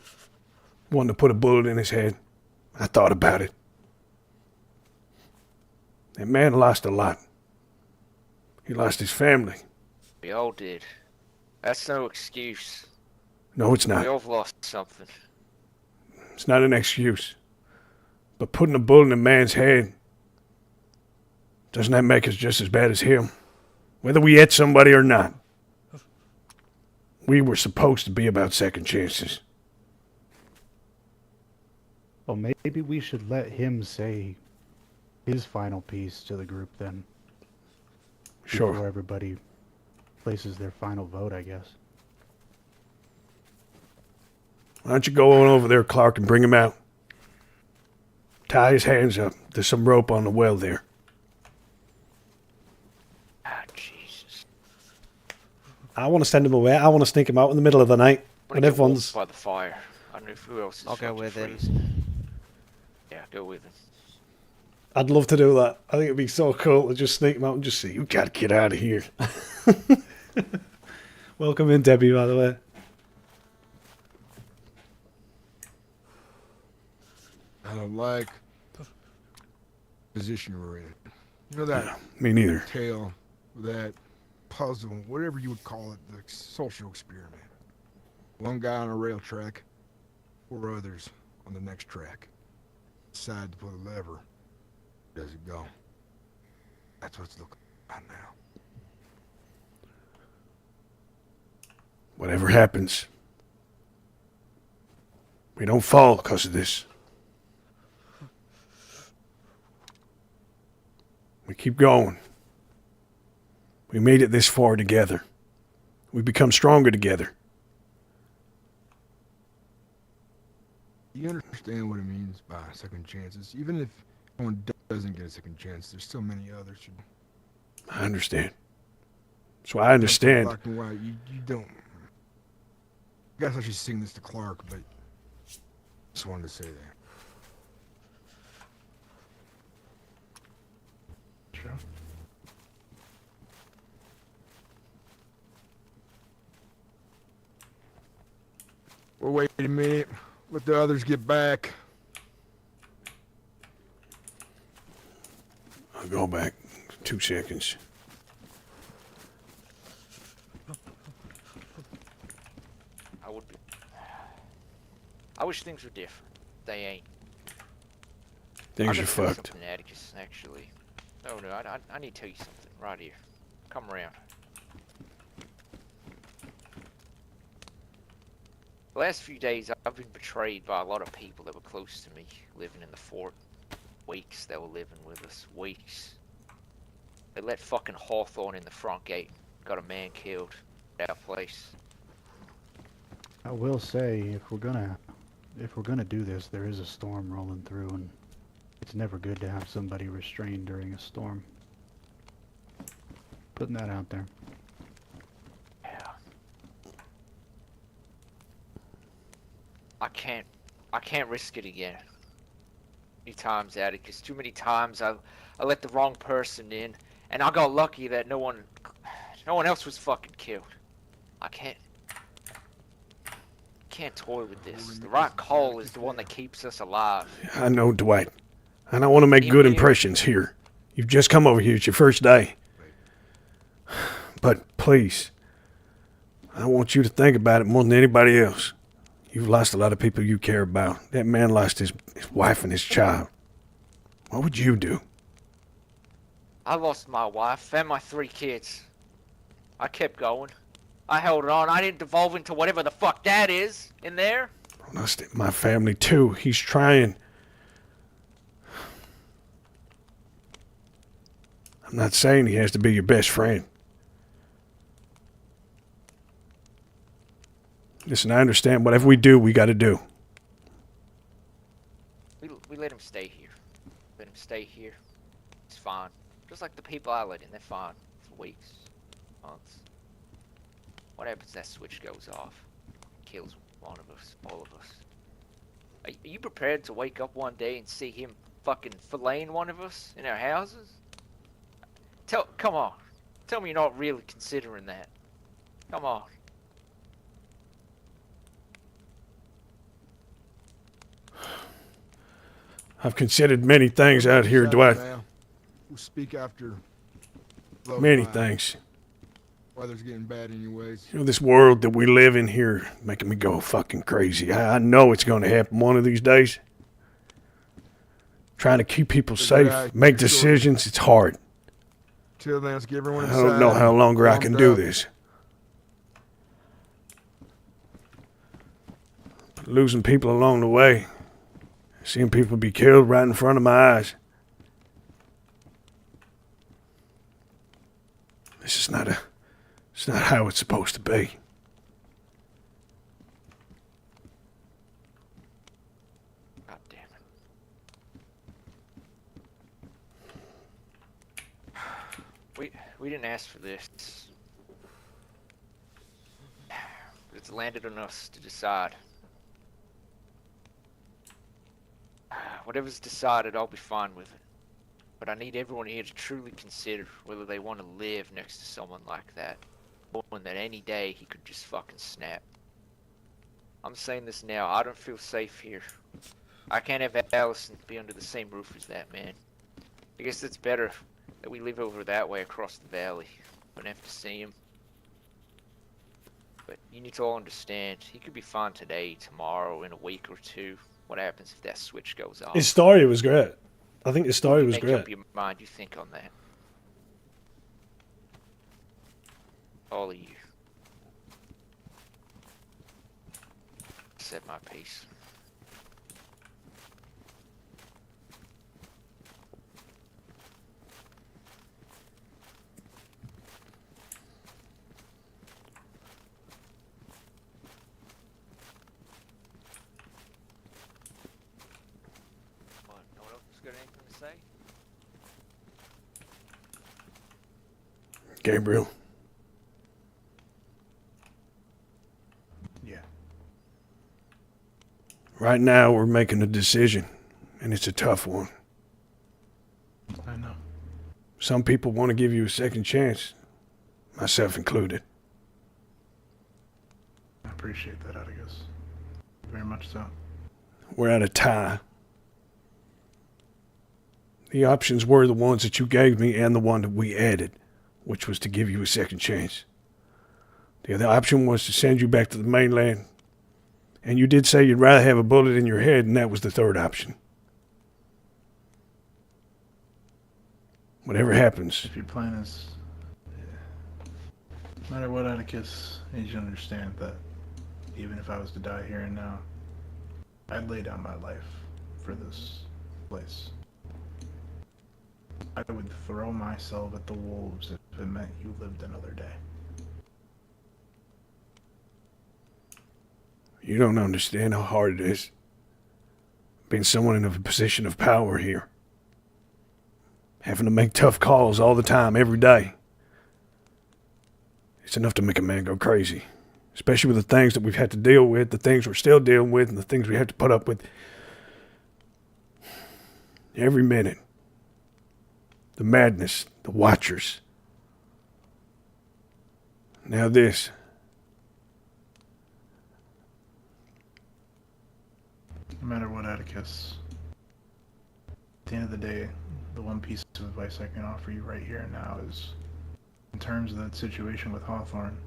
Wanting to put a bullet in his head. I thought about it. That man lost a lot. He lost his family.
We all did. That's no excuse.
No, it's
We
not.
all lost something.
It's not an excuse. But putting a bullet in a man's head, doesn't that make us just as bad as him? Whether we hit somebody or not. We were supposed to be about second chances.
Well, maybe we should let him say his final piece to the group then. Before
Sure.
everybody places their final vote, I guess.
Why don't you go on over there, Clark, and bring him out? Tie his hands up. There's some rope on the well there.
Ah, Jesus.
I want to send him away. I want to sneak him out in the middle of the night
Wanna
when
get
everyone's.
warmed by the fire. I don't know who else is
I'll go
fucking
with him.
freezing. Yeah, go with him.
I'd love to do that. I think it'd be so cool to just sneak him out and just see.
You gotta get out of here.
Welcome in, Debbie, by the way.
I don't like the position we're in. You know that
Me neither.
tale, that puzzle, whatever you would call it, the social experiment. One guy on a rail track, 4 others on the next track. Decide to pull a lever. Does it go? That's what's looking right now.
Whatever happens, we don't fall because of this. We keep going. We made it this far together. We become stronger together.
You understand what it means by second chances? Even if someone doesn't get a second chance, there's so many others who
I understand. So I understand.
black and white. You don't. I guess I should sing this to Clark, but just wanted to say that.
Sure.
Well, wait a minute. Let the others get back.
I'll go back 2 seconds.
I wish things were different. They ain't.
Things are
I gotta tell you
fucked.
something, Atticus, actually. No, I need to tell you something right here. Come around. The last few days, I've been betrayed by a lot of people that were close to me, living in the fort. Weeks they were living with us. Weeks. They let fucking Hawthorne in the front gate. Got a man killed at our place.
I will say, if we're gonna do this, there is a storm rolling through, and it's never good to have somebody restrained during a storm. Putting that out there.
Yeah. I can't risk it again. Many times, Atticus. Too many times I let the wrong person in, and I got lucky that no one else was fucking killed. I can't toy with this. The right call is the one that keeps us alive.
I know, Dwight. And I want to make good impressions here. You've just come over here. It's your first day. But please, I want you to think about it more than anybody else. You've lost a lot of people you care about. That man lost his wife and his child. What would you do?
I lost my wife and my 3 kids. I kept going. I held on. I didn't devolve into whatever the fuck that is in there.
I lost my family too. He's trying. I'm not saying he has to be your best friend. Listen, I understand. Whatever we do, we got to do.
We let him stay here. Let him stay here. It's fine. Just like the people I let in, they're fine for weeks, months. What happens if that switch goes off? Kills one of us, all of us. Are you prepared to wake up one day and see him fucking filleting one of us in our houses? Come on. Tell me you're not really considering that. Come on.
I've considered many things out here, Dwight.
We'll speak after.
Many things.
Weather's getting bad anyways.
You know, this world that we live in here making me go fucking crazy. I know it's going to happen one of these days. Trying to keep people safe, make decisions, it's hard.
Till then, let's get everyone
I
inside.
don't know how longer I can do this. Losing people along the way. Seeing people be killed right in front of my eyes. This is not it's not how it's supposed to be.
God damn it. We didn't ask for this. It's landed on us to decide. Whatever's decided, I'll be fine with it. But I need everyone here to truly consider whether they want to live next to someone like that. Knowing that any day he could just fucking snap. I'm saying this now, I don't feel safe here. I can't have Allison be under the same roof as that man. I guess it's better that we live over that way across the valley. Don't have to see him. But you need to all understand, he could be fine today, tomorrow, in a week or two. What happens if that switch goes off?
His story was great. I think his story was
Make
great.
up your mind, you think on that. All of you. Said my piece. What? No one else got anything to say?
Gabriel.
Yeah.
Right now, we're making a decision, and it's a tough one.
I know.
Some people want to give you a second chance, myself included.
I appreciate that, Atticus. Very much so.
We're at a tie. The options were the ones that you gave me and the one that we added, which was to give you a second chance. The other option was to send you back to the mainland, and you did say you'd rather have a bullet in your head, and that was the third option. Whatever happens,
If your plan is... No matter what, Atticus, I need you to understand that even if I was to die here and now, I'd lay down my life for this place. I would throw myself at the wolves if it meant you lived another day.
you don't understand how hard it is being someone in a position of power here. Having to make tough calls all the time, every day. It's enough to make a man go crazy. Especially with the things that we've had to deal with, the things we're still dealing with, and the things we have to put up with every minute. The madness, the watchers. Now this.
No matter what, Atticus, at the end of the day, the one piece of advice I can offer you right here and now is, in terms of that situation with Hawthorne,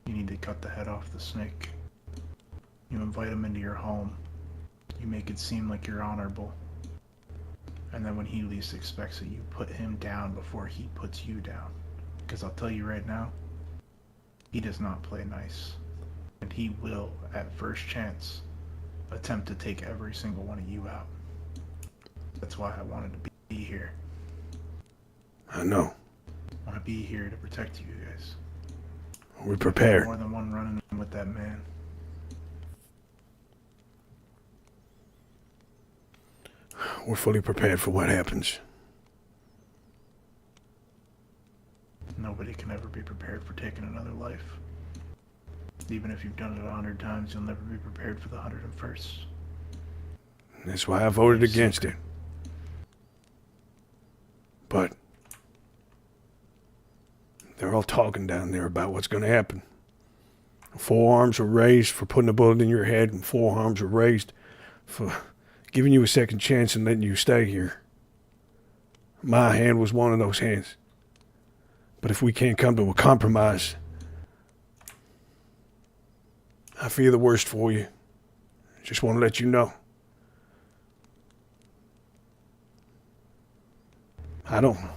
you need to cut the head off the snake. You invite him into your home. You make it seem like you're honorable. And then when he least expects it, you put him down before he puts you down. Because I'll tell you right now, he does not play nice. And he will, at first chance, attempt to take every single one of you out. That's why I wanted to be here.
I know.
I want to be here to protect you guys.
We're prepared.
More than one running with that man.
We're fully prepared for what happens.
Nobody can ever be prepared for taking another life. Even if you've done it 100 times, you'll never be prepared for the 101st.
That's why I voted against it. But they're all talking down there about what's going to happen. 4 arms were raised for putting a bullet in your head, and 4 arms were raised for giving you a second chance and letting you stay here. My hand was one of those hands. But if we can't come to a compromise, I fear the worst for you. Just want to let you know. I don't want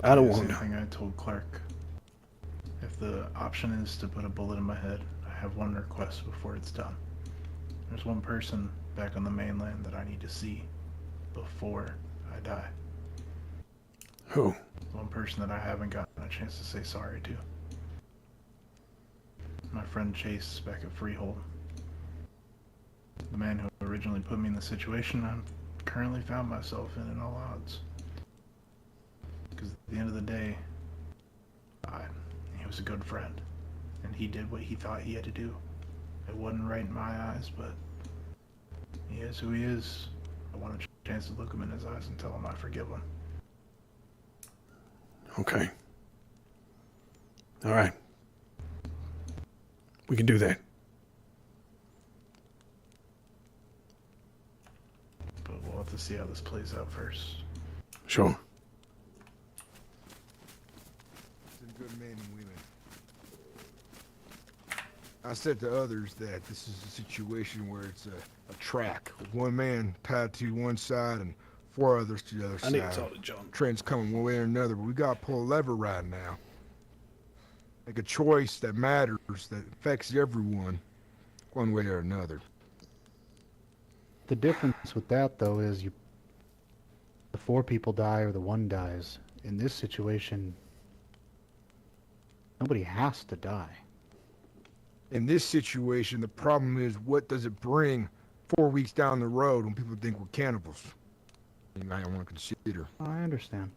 to.
Same thing I told Clark. If the option is to put a bullet in my head, I have one request before it's done. There's one person back on the mainland that I need to see before I die.
Who?
One person that I haven't gotten a chance to say sorry to. My friend Chase back at Freehold. The man who originally put me in the situation I'm currently found myself in all odds. Because at the end of the day, he was a good friend. And he did what he thought he had to do. It wasn't right in my eyes, but he is who he is. I want a chance to look him in his eyes and tell him I forgive him.
Okay. All right. We can do that.
But we'll have to see how this plays out first.
Sure.
Some good men and women. I said to others that this is a situation where it's a track with one man tied to one side and 4 others to the other
I
side.
need to talk to John.
Train's coming one way or another, but we gotta pull a lever right now. Make a choice that matters, that affects everyone, one way or another.
The difference with that, though, is the 4 people die or the 1 dies. In this situation, nobody has to die.
In this situation, the problem is, what does it bring 4 weeks down the road when people think we're cannibals? You might want to consider.
I understand.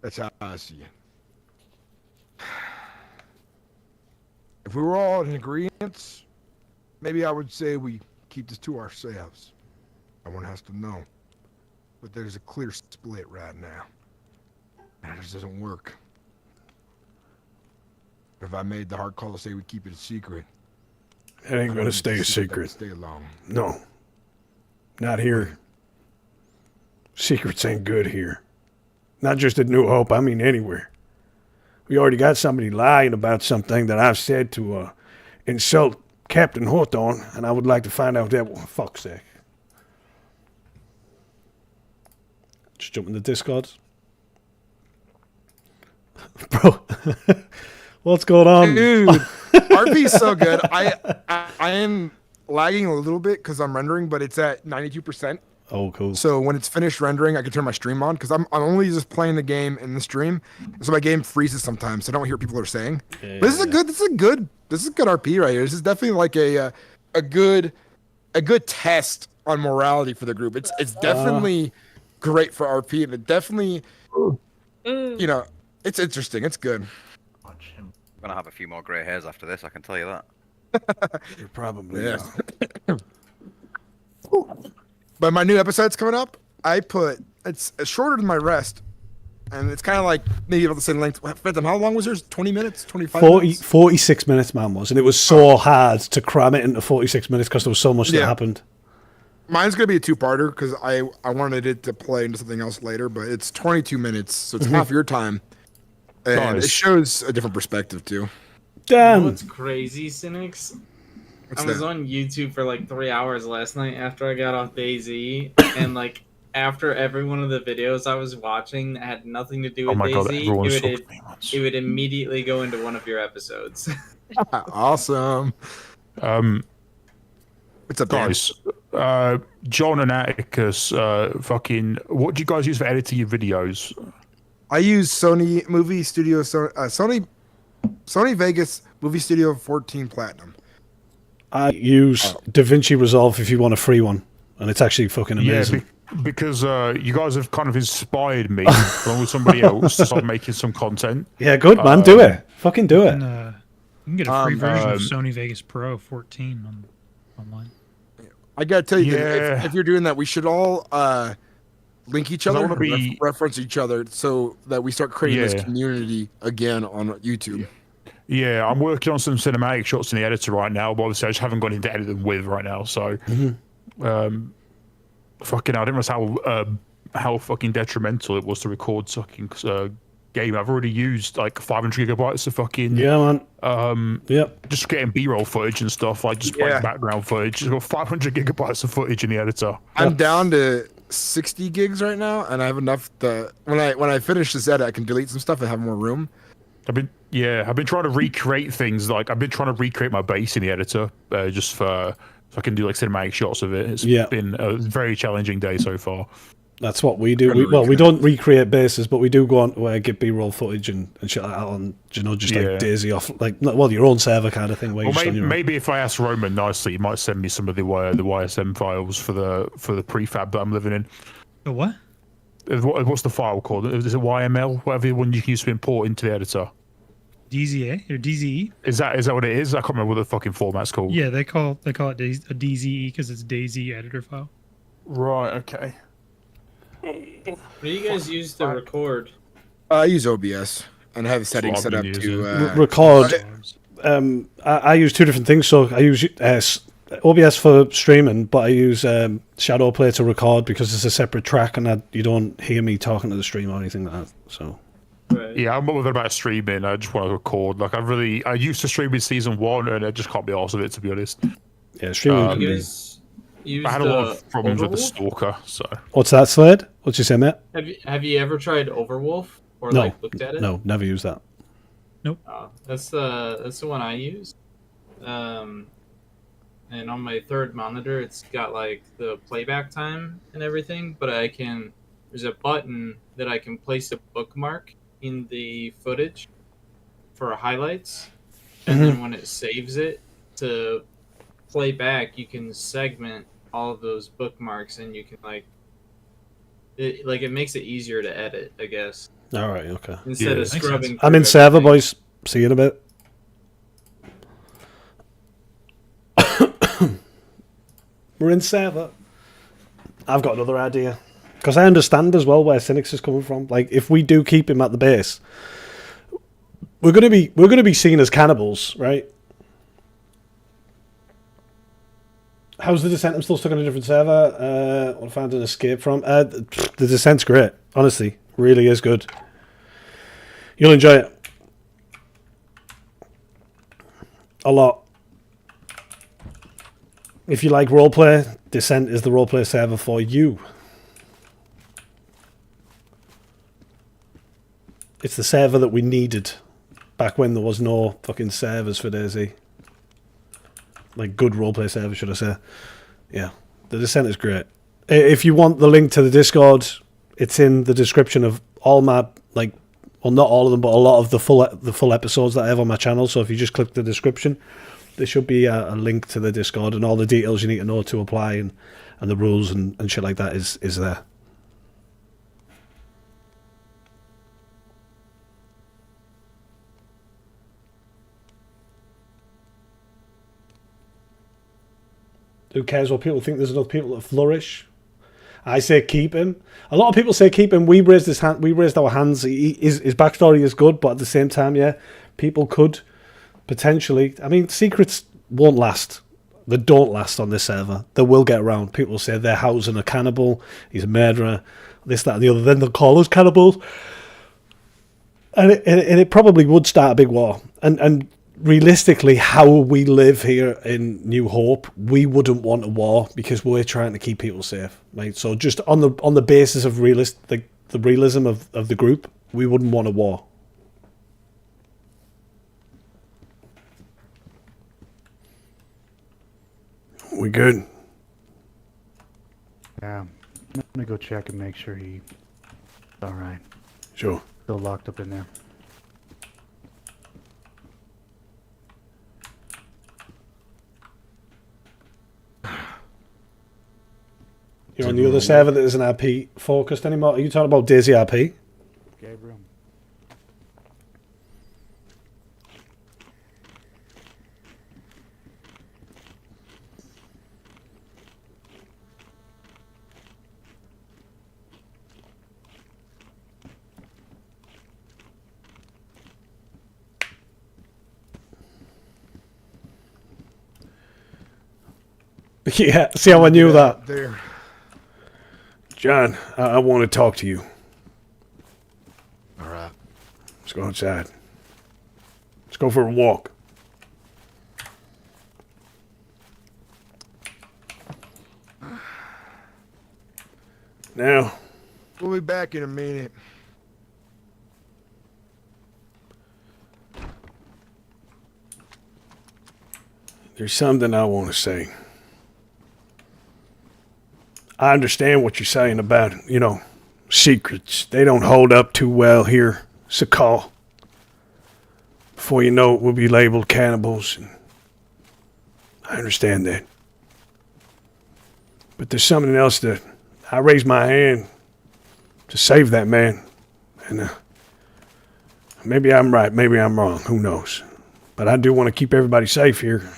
That's how I see it. If we were all in agreement, maybe I would say we keep this to ourselves. No one has to know. But there's a clear split right now. And it just doesn't work. If I made the hard call to say we keep it a secret,
It ain't gonna stay a secret.
Stay long.
No. Not here. Secrets ain't good here. Not just at New Hope, I mean anywhere. We already got somebody lying about something that I've said to insult Captain Hawthorne, and I would like to find out that one. Fuck's sake. Just jump in the Discord. Bro, what's going on?
Dude, RP's so good. I am lagging a little bit because I'm rendering, but it's at 92%.
Oh, cool.
So when it's finished rendering, I can turn my stream on because I'm only just playing the game in the stream. So my game freezes sometimes, so I don't hear what people are saying.
Yeah,
But this is good RP right here. This is definitely like a good test on morality for the group. It's definitely great for RP, and it definitely it's interesting. It's good.
Watch him.
I'm gonna have a few more grey hairs after this, I can tell you that.
You're probably
Yeah. But my new episode's coming up. It's shorter than my rest, and it's kind of like maybe about the same length. Phantom, how long was yours? 20 minutes? 25 minutes?
46 minutes, man, was. And it was so hard to cram it into 46 minutes because there was so much that
Yeah.
happened.
Mine's gonna be a two-parter because I wanted it to play into something else later, but it's 22 minutes, so it's half your time, and
Nice.
it shows a different perspective too.
You know
Damn.
what's crazy, Cynics?
What's
I was
that?
on YouTube for like 3 hours last night after I got off DayZ, and like after every one of the videos I was watching that had nothing to do
Oh
with
my god,
DayZ,
everyone
it,
sucked
would,
me once.
it would immediately go into one of your episodes.
Awesome. What's up, Dan?
Guys, John and Atticus, what do you guys use for editing your videos?
I use Sony Movie Studio, Sony Vegas Movie Studio 14 Platinum.
I use DaVinci Resolve if you want a free one, and it's actually fucking amazing.
Yeah, because you guys have kind of inspired me, along with somebody else, to start making some content.
Yeah, good, man. Do it. Fucking do it.
You can get a free version of Sony Vegas Pro 14 online.
I gotta tell you,
Yeah.
if you're doing that, we should all link each other,
wanna be-
reference each other, so that we start creating this
Yeah.
community again on YouTube.
Yeah, I'm working on some cinematic shots in the editor right now, but obviously I just haven't gone into edit them with right now. So, fucking, I didn't realize how fucking detrimental it was to record fucking game. I've already used like 500 gigabytes of fucking
Yeah, man. Yep.
just getting B-roll footage and stuff, like just like background footage. Just got 500 gigabytes of footage in the editor.
I'm down to 60 gigs right now, and I have enough to when I finish this edit, I can delete some stuff and have more room.
I've been trying to recreate things. Like I've been trying to recreate my base in the editor, just so I can do like cinematic shots of it. It's been a very challenging day so far.
That's what we do. We don't recreate bases, but we do go on to get B-roll footage and shit like that on, just like DayZ off, like, well, your own server kind of thing. Where
Well,
you
maybe if I ask Roman nicely, he might send me some of the YSM files for the prefab that I'm living in.
The what?
What's the file called? Is it YML? Whatever one you can use to import into the editor.
DZA or DZE?
Is that what it is? I can't remember what the fucking format's called.
Yeah, they call it a DZE because it's DayZ editor file.
Right. Okay.
What do you guys use to record?
I use OBS and I have the settings set up to
record. I use two different things. So I use OBS for streaming, but I use Shadowplay to record because it's a separate track, and you don't hear me talking to the stream or anything like that. So.
Right.
Yeah, I'm not bothered about streaming. I just want to record. Like I used to stream in season 1, and I just can't be arsed with it, to be honest.
Yeah, streaming.
You guys used,
I had a lot of problems with the
Overwolf?
Stalker. So
What's that, Slade? What'd you say, mate?
Have you ever tried Overwolf or
No,
like looked at it?
no, never used that.
That's the one I use. And on my third monitor, it's got like the playback time and everything. But there's a button that I can place a bookmark in the footage for highlights, and then when it saves it to play back, you can segment all of those bookmarks, and you can it makes it easier to edit, I guess.
All right, okay.
Instead
Yeah,
of
makes
scrubbing.
sense.
I'm in
through
server,
everything.
boys. See you in a bit. We're in server. I've got another idea. Because I understand as well where Cynics is coming from. Like, if we do keep him at the base, we're gonna be seen as cannibals, right? How's the Descent? I'm still stuck on a different server. What I found an escape from. The Descent's great. Honestly, really is good. You'll enjoy it a lot. If you like roleplay, Descent is the roleplay server for you. It's the server that we needed back when there was no fucking servers for DayZ. Like, good roleplay server, should I say. Yeah, the Descent is great. If you want the link to the Discord, it's in the description of all my, like, well, not all of them, but a lot of the full episodes that I have on my channel. So if you just click the description, there should be a link to the Discord, and all the details you need to know to apply, and the rules and shit like that is there. Who cares what people think? There's enough people that flourish. I say keep him. A lot of people say keep him. We raised his hand. We raised our hands. His backstory is good, but at the same time, yeah, people could potentially. I mean, secrets won't last. They don't last on this server. They will get around. People will say they're housing a cannibal. He's a murderer. This, that, and the other. Then they'll call us cannibals. And it probably would start a big war. And realistically, how we live here in New Hope, we wouldn't want a war because we're trying to keep people safe, right? So just on the basis of the realism of the group, we wouldn't want a war.
We good?
Yeah. I'm gonna go check and make sure he's alright.
Sure.
Still locked up in there.
You're on the other server that isn't RP focused anymore. Are you talking about DayZ RP?
Gabriel.
Yeah, see how I knew that.
There.
John, I want to talk to you.
All right.
Let's go outside. Let's go for a walk. Now,
We'll be back in a minute.
there's something I want to say. I understand what you're saying about, secrets. They don't hold up too well here. It's a call. Before you know it, we'll be labeled cannibals. And I understand that. But there's something else that I raised my hand to save that man. And maybe I'm right, maybe I'm wrong. Who knows? But I do want to keep everybody safe here.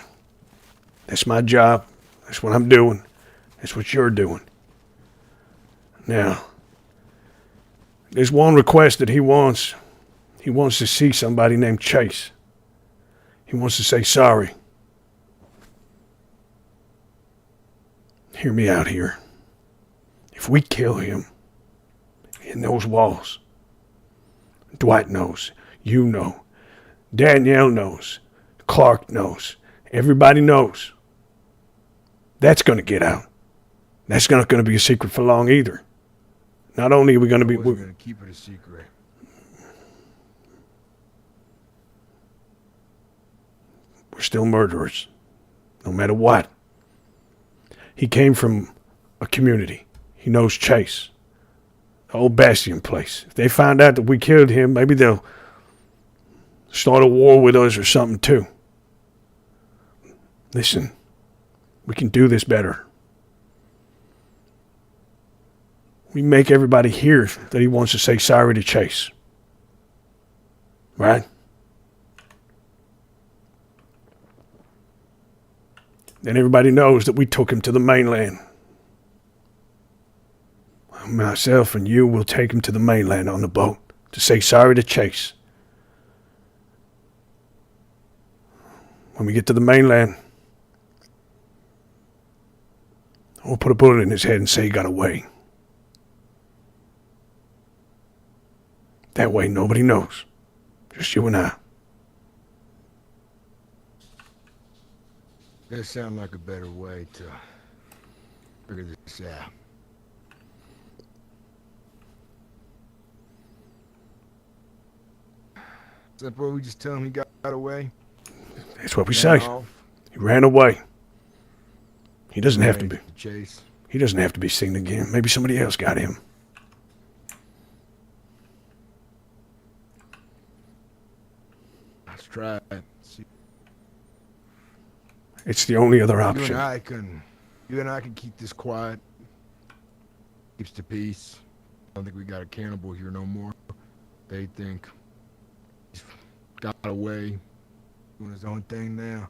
That's my job. That's what I'm doing. That's what you're doing. Now, there's one request that he wants. He wants to see somebody named Chase. He wants to say sorry. Hear me out here. If we kill him in those walls, Dwight knows, you know, Danielle knows, Clark knows, everybody knows. That's going to get out. That's not going to be a secret for long either. Not only are we going to be...
We're going to keep it a secret.
We're still murderers, no matter what. He came from a community. He knows Chase, the old Bastion place. If they find out that we killed him, maybe they'll start a war with us or something too. Listen, we can do this better. We make everybody hear that he wants to say sorry to Chase. Right? Then everybody knows that we took him to the mainland. Myself and you will take him to the mainland on the boat to say sorry to Chase. When we get to the mainland, we'll put a bullet in his head and say he got away. That way nobody knows. Just you and I.
That sounds like a better way to figure this out. Is that what we just tell him he got away?
That's what we say. He ran away. He doesn't have to be.
Chase.
He doesn't have to be seen again. Maybe somebody else got him.
Let's try it. See.
It's the only other option.
You and I can keep this quiet. Keeps the peace. I don't think we got a cannibal here no more. They think he's got away, doing his own thing now.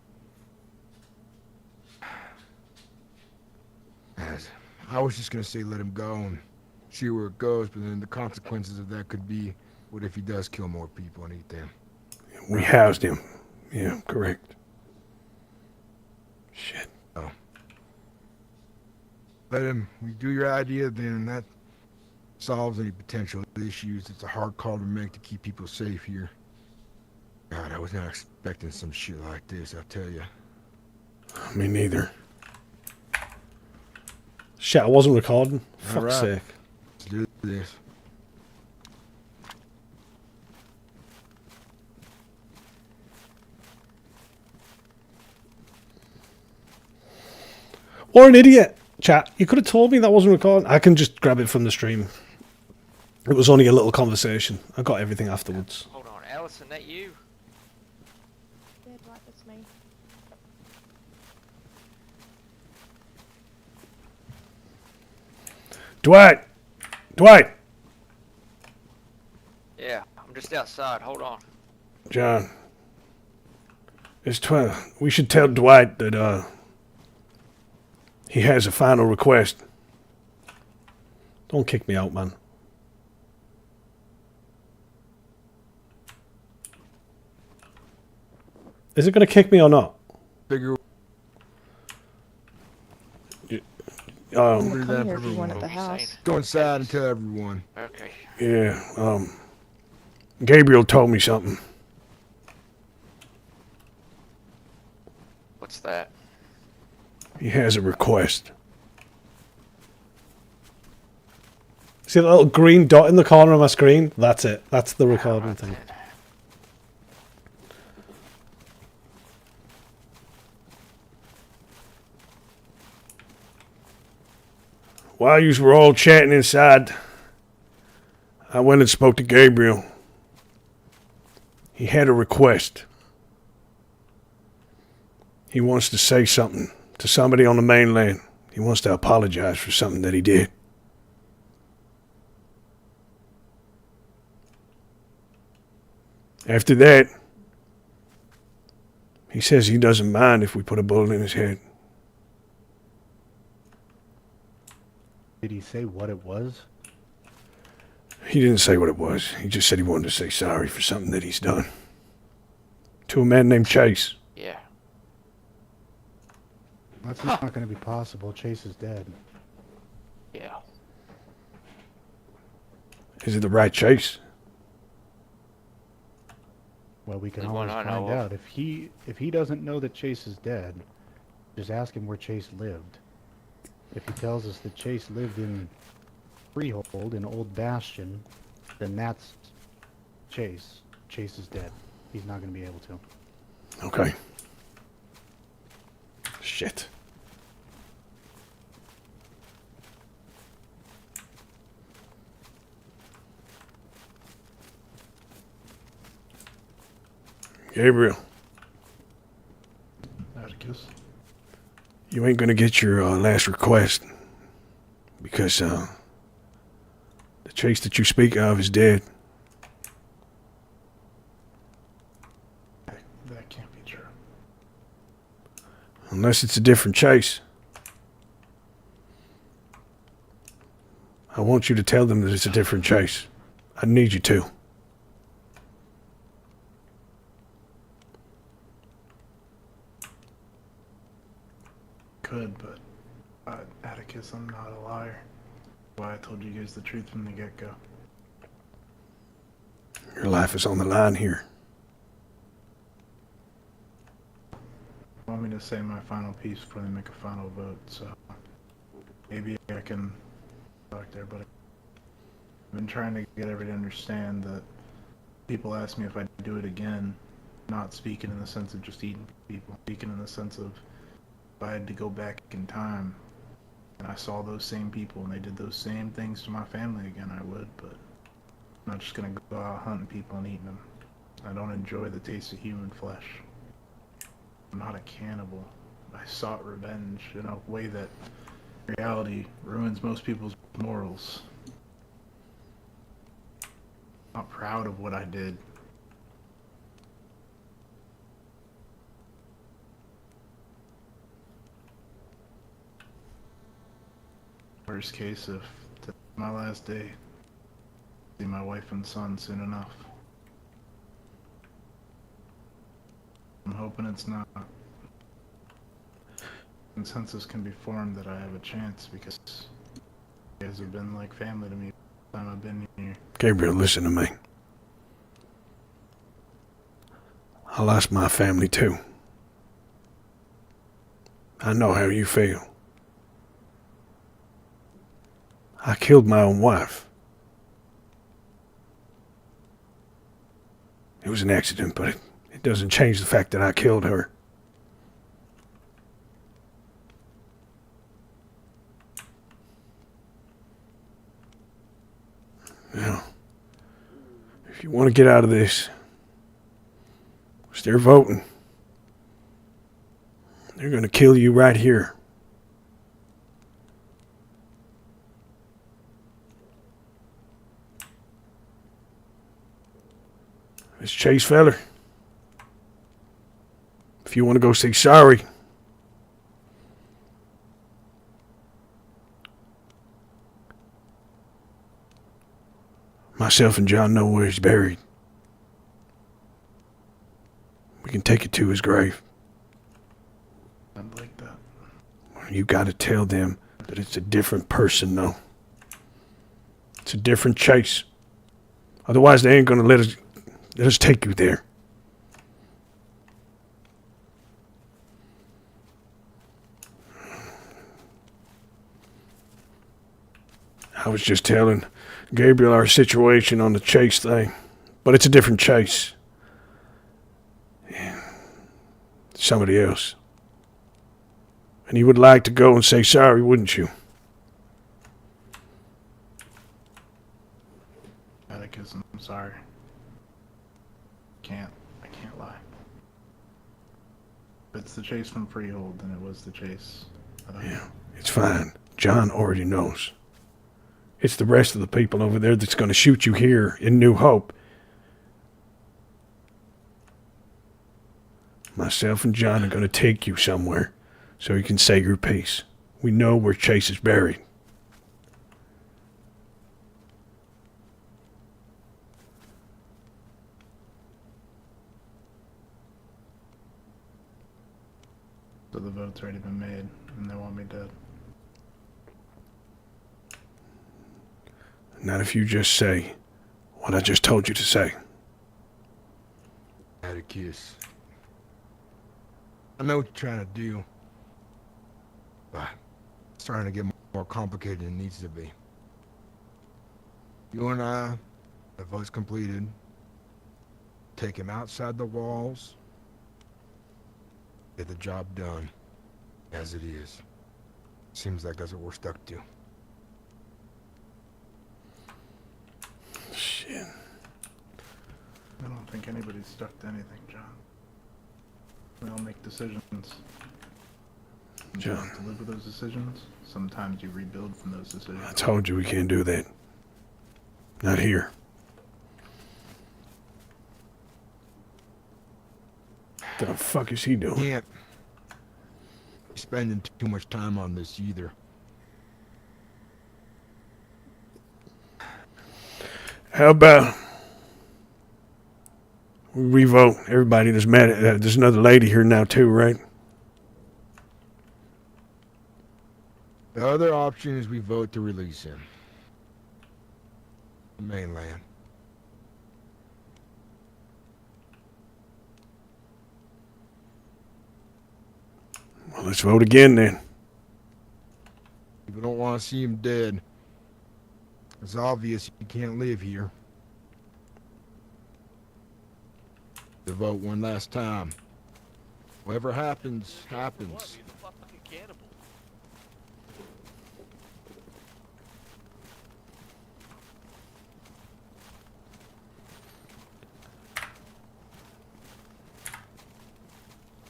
I was just gonna say let him go and see where it goes, but then the consequences of that could be, what if he does kill more people and eat them?
We housed him. Yeah, correct. Shit.
Oh. Let him, we do your idea then, that solves any potential issues. It's a hard call to make to keep people safe here. God, I was not expecting some shit like this, I'll tell you.
Me neither.
Shit, I wasn't recording. Fuck's
right.
sake.
Let's do this.
Or an idiot, chat. You could have told me that wasn't recording. I can just grab it from the stream. It was only a little conversation. I got everything afterwards.
Hold on, Allison, that you?
Yeah, Dwight, it's me.
Dwight! Dwight!
Yeah, I'm just outside. Hold on.
John. It's 12. We should tell Dwight that, he has a final request.
Don't kick me out, man. Is it going to kick me or not?
Figure
Come here if you want at the house.
go inside and tell everyone.
Okay.
Yeah, Gabriel told me something.
What's that?
He has a request.
See that little green dot in the corner of my screen? That's it. That's the recording thing.
While you were all chatting inside, I went and spoke to Gabriel. He had a request. He wants to say something to somebody on the mainland. He wants to apologize for something that he did. After that, he says he doesn't mind if we put a bullet in his head.
Did he say what it was?
He didn't say what it was. He just said he wanted to say sorry for something that he's done. To a man named Chase.
Yeah.
That's just not going to be possible. Chase is dead.
Yeah.
Is it the right Chase?
Well, we can
There's
always
one I
find
know of.
out. If he doesn't know that Chase is dead, just ask him where Chase lived. If he tells us that Chase lived in Freehold, in Old Bastion, then that's Chase. Chase is dead. He's not going to be able to.
Okay. Shit. Gabriel,
Atticus.
you ain't gonna get your last request because the Chase that you speak of is dead. Unless it's a different chase. I want you to tell them that it's a different chase. I need you to.
Could, but Atticus, I'm not a liar. Why I told you guys the truth from the get-go.
Your life is on the line here.
Want me to say my final piece before they make a final vote, so maybe I can talk to everybody. I've been trying to get everybody to understand that people ask me if I'd do it again, not speaking in the sense of just eating people, speaking in the sense of if I had to go back in time and I saw those same people and they did those same things to my family again, I would, but I'm not just gonna go out hunting people and eating them. I don't enjoy the taste of human flesh. I'm not a cannibal. I sought revenge in a way that reality ruins most people's morals. I'm not proud of what I did. Worst case, if today's my last day, see my wife and son soon enough. I'm hoping it's not. Consensus can be formed that I have a chance because you guys have been like family to me the time I've been here.
Gabriel, listen to me. I lost my family too. I know how you feel. I killed my own wife. It was an accident, but it doesn't change the fact that I killed her. Now, if you want to get out of this, they're voting. They're going to kill you right here. This Chase feller, if you want to go say sorry, myself and John know where he's buried. We can take it to his grave.
I'd like that.
You got to tell them that it's a different person, though. It's a different Chase. Otherwise, they ain't going to let us take you there. I was just telling Gabriel our situation on the Chase thing, but it's a different Chase. Yeah. Somebody else. And you would like to go and say sorry, wouldn't you?
Atticus, I'm sorry. I can't lie. If it's the Chase from Freehold, then it was the Chase.
Yeah, it's fine. John already knows. It's the rest of the people over there that's going to shoot you here in New Hope. Myself and John are going to take you somewhere so you can say your piece. We know where Chase is buried.
So the vote's already been made, and they want me dead.
Not if you just say what I just told you to say.
Atticus. I know what you're trying to do, but it's starting to get more complicated than it needs to be. You and I, the vote's completed. Take him outside the walls. Get the job done. As it is. Seems like that's what we're stuck to.
Shit.
I don't think anybody's stuck to anything, John. We all make decisions.
John.
You have to live with those decisions. Sometimes you rebuild from those decisions.
I told you we can't do that. Not here. The fuck is he doing?
Can't. spending too much time on this either.
How about we vote? Everybody that's mad at there's another lady here now too, right?
The other option is we vote to release him. The mainland.
Well, let's vote again then.
People don't want to see him dead. It's obvious he can't live here. To vote one last time. Whatever happens, happens.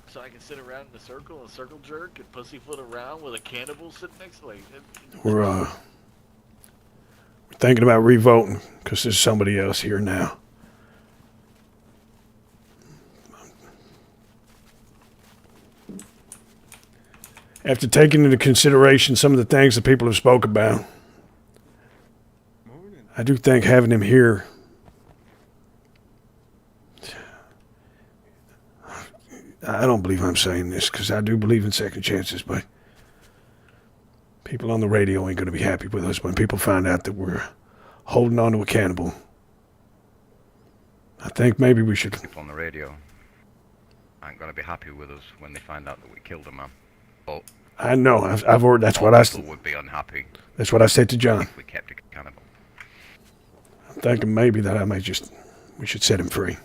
So I can sit around in a circle and circle jerk and pussyfoot around with a cannibal sitting next to me.
We're thinking about revoting because there's somebody else here now. After taking into consideration some of the things that people have spoke about, I do think having him here I don't believe I'm saying this because I do believe in second chances, but people on the radio ain't going to be happy with us when people find out that we're holding on to a cannibal. I think maybe we should...
People on the radio aren't going to be happy with us when they find out that we killed a man. But
I know. I've already... That's what I...
People would be unhappy.
That's what I said to John.
If we kept a cannibal.
I'm thinking maybe that I might just... We should set him free.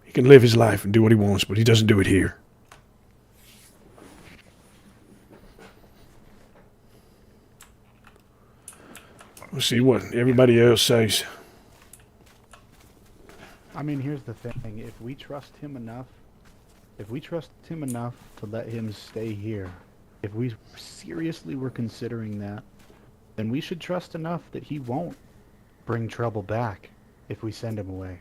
He can live his life and do what he wants, but he doesn't do it here. We'll see what everybody else says.
I mean, here's the thing. If we trust him enough to let him stay here, if we seriously were considering that, then we should trust enough that he won't bring trouble back if we send him away.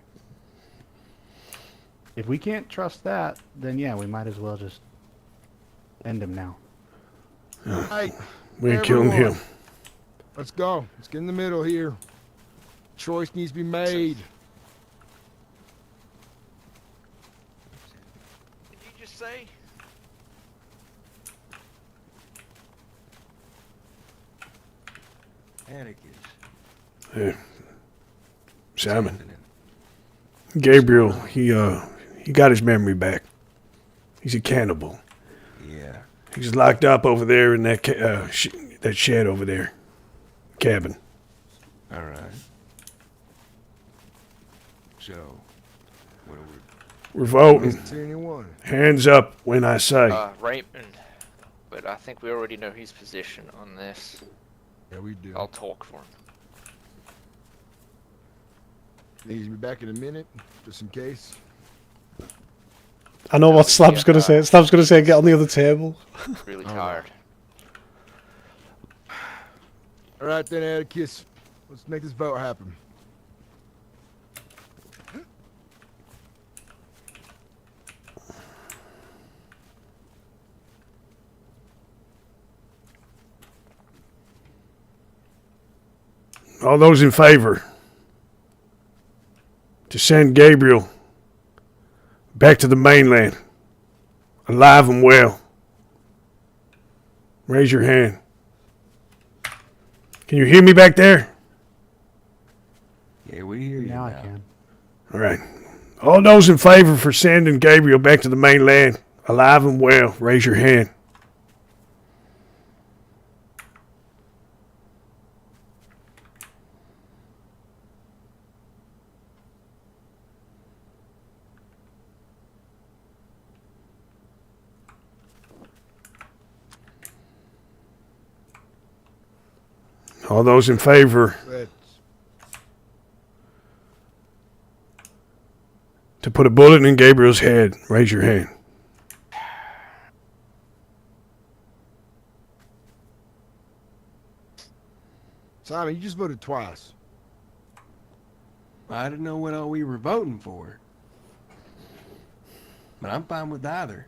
If we can't trust that, then yeah, we might as well just end him now.
Hey,
We ain't killing him.
Let's go. Let's get in the middle here. Choice needs to be made.
Did you just say?
Atticus.
Hey, Simon. Gabriel, he got his memory back. He's a cannibal.
Yeah.
He's locked up over there in that that shed over there. Cabin.
All right. So, what are we...
We're voting.
It's anyone.
Hands up when I say.
Raymond. But I think we already know his position on this.
Yeah, we do.
I'll talk for him.
Needs to be back in a minute, just in case.
I know what Slab's going to say. Slab's going to say, get on the other table.
Really tired.
All right then, Atticus. Let's make this vote happen.
All those in favor to send Gabriel back to the mainland, alive and well, raise your hand. Can you hear me back there?
Yeah, we hear you
Now I can.
All right. All those in favor for sending Gabriel back to the mainland, alive and well, raise your hand. All those in favor to put a bullet in Gabriel's head, raise your hand.
Simon, you just voted twice.
I didn't know what all we were voting for. But I'm fine with either.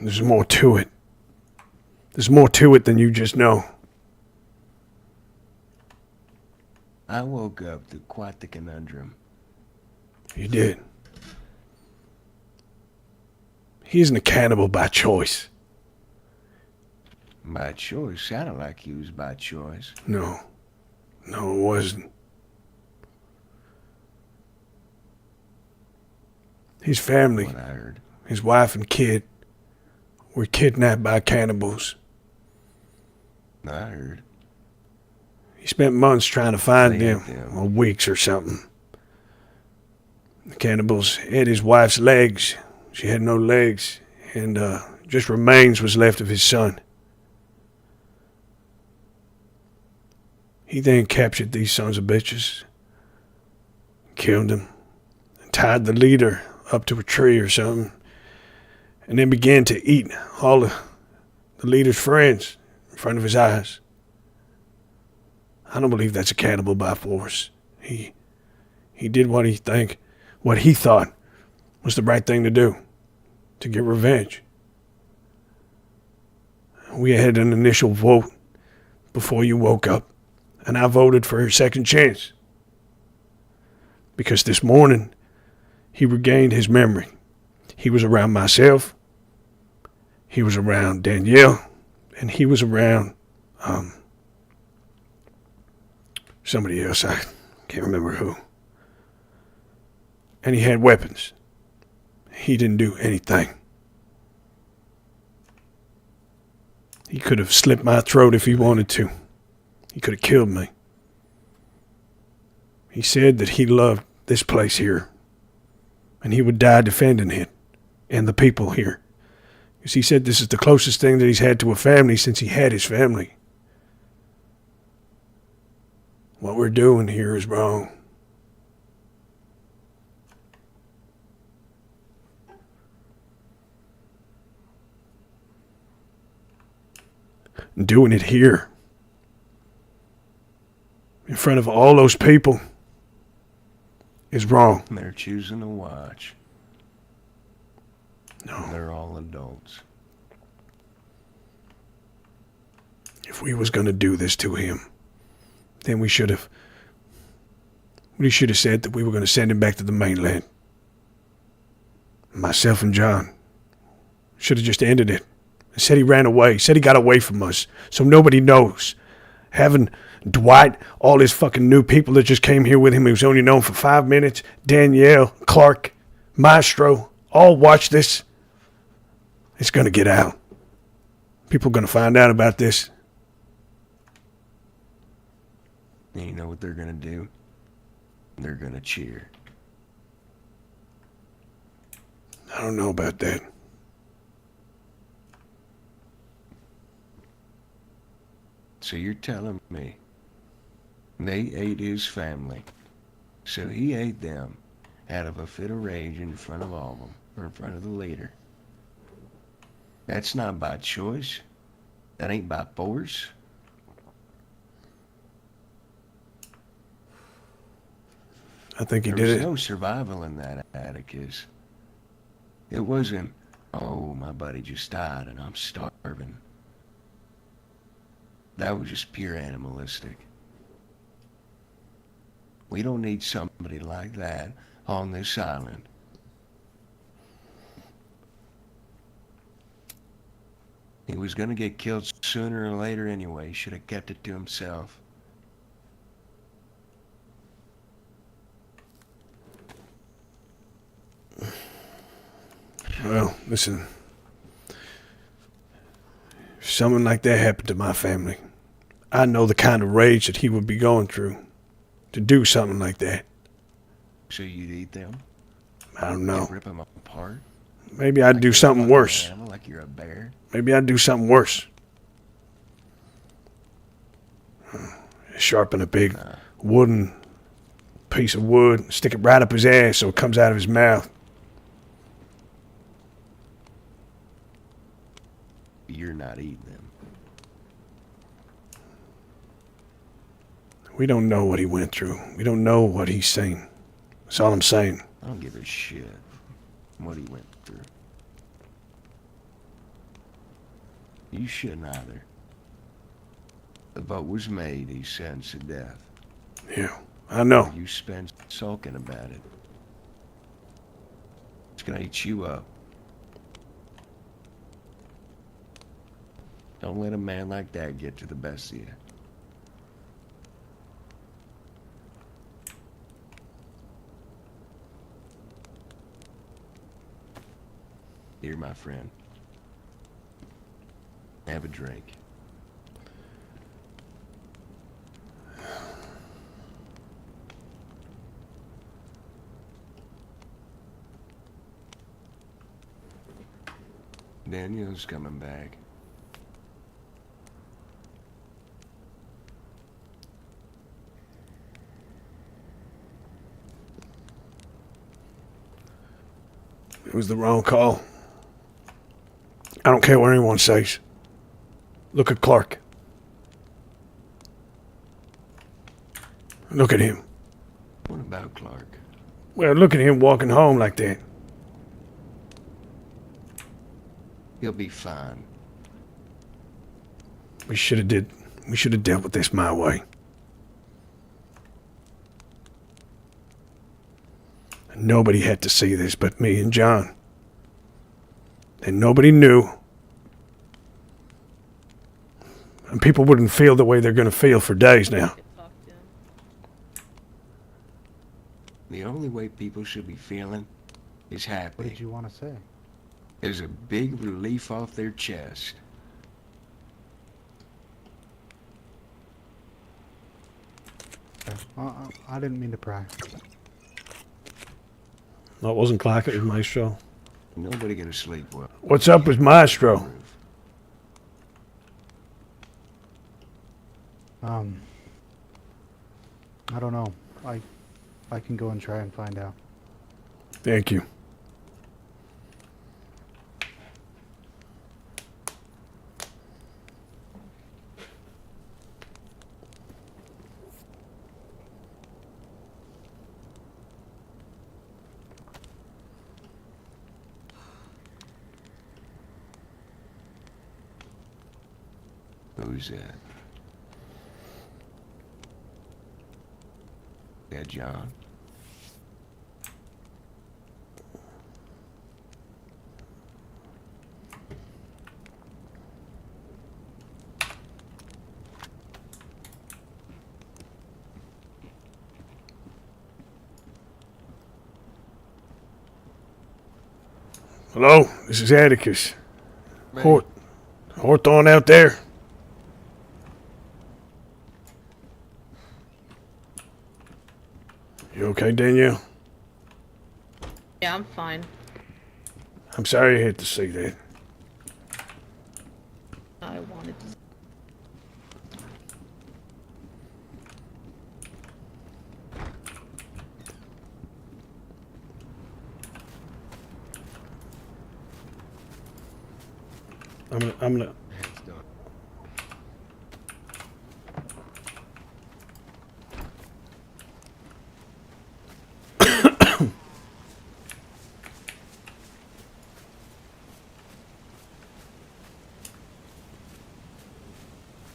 There's more to it. There's more to it than you just know.
I woke up to quite the conundrum.
You did. He isn't a cannibal by choice.
By choice? Sounded like he was by choice.
No. No, it wasn't. His family,
What I heard.
his wife and kid, were kidnapped by cannibals.
I heard.
He spent months trying to find
They
them,
ate them.
or weeks or something. The cannibals ate his wife's legs. She had no legs, and just remains was left of his son. He then captured these sons of bitches, killed them, and tied the leader up to a tree or something, and then began to eat all the leader's friends in front of his eyes. I don't believe that's a cannibal by force. He did what he thought was the right thing to do, to get revenge. We had an initial vote before you woke up, and I voted for his second chance. Because this morning, he regained his memory. He was around myself, he was around Danielle, and he was around somebody else. I can't remember who. And he had weapons. He didn't do anything. He could have slit my throat if he wanted to. He could have killed me. He said that he loved this place here, and he would die defending it and the people here. Because he said this is the closest thing that he's had to a family since he had his family. What we're doing here is wrong. Doing it here, in front of all those people, is wrong.
They're choosing to watch.
No.
They're all adults.
If we was going to do this to him, then we should have said that we were going to send him back to the mainland. Myself and John should have just ended it. Said he ran away. Said he got away from us. So nobody knows. Having Dwight, all his fucking new people that just came here with him, he was only known for 5 minutes. Danielle, Clark, Maestro, all watch this. It's going to get out. People are going to find out about this.
And you know what they're gonna do? They're gonna cheer.
I don't know about that.
So you're telling me they ate his family, so he ate them out of a fit of rage in front of all of them, or in front of the leader. That's not by choice. That ain't by force.
I think he
There
did
was
it.
no survival in that, Atticus. It wasn't, oh, my buddy just died and I'm starving. That was just pure animalistic. We don't need somebody like that on this island. He was gonna get killed sooner or later anyway. He should have kept it to himself.
Well, listen. If something like that happened to my family, I know the kind of rage that he would be going through to do something like that.
So you'd eat them?
I don't know.
Rip them apart?
Maybe I'd
Like
do
you're a
something
fucking
worse.
Animal, like you're a bear?
Maybe I'd do something worse. Sharpen a big wooden piece of wood, stick it right up his ass so it comes out of his mouth.
You're not eating them.
We don't know what he went through. We don't know what he's seen. That's all I'm saying.
I don't give a shit what he went through. You shouldn't either. The vote was made, he's sentenced to death.
Yeah, I know.
You spend sulking about it. It's gonna eat you up. Don't let a man like that get to the best of you. Here, my friend. Have a drink. Daniel's coming back.
It was the wrong call. I don't care what anyone says. Look at Clark. Look at him.
What about Clark?
Well, look at him walking home like that.
He'll be fine.
We should have dealt with this my way. And nobody had to see this but me and John. And nobody knew. And people wouldn't feel the way they're going to feel for days now.
The only way people should be feeling is happy.
What did you want to say?
There's a big relief off their chest.
I didn't mean to pry.
That wasn't Clark, it was Maestro.
Nobody gonna sleep well.
What's up with Maestro?
I don't know. I can go and try and find out.
Thank you.
Who's that? That John?
Hello, this is Atticus. Hawthorne out there? You okay, Danielle?
Yeah, I'm fine.
I'm sorry you had to see that.
I wanted to.
I'm gonna.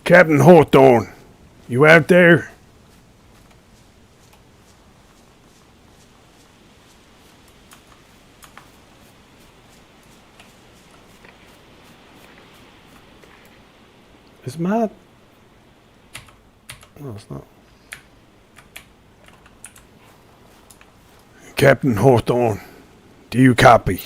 Captain Hawthorne, you out there?
Is Matt? No, it's not.
Captain Hawthorne, do you copy?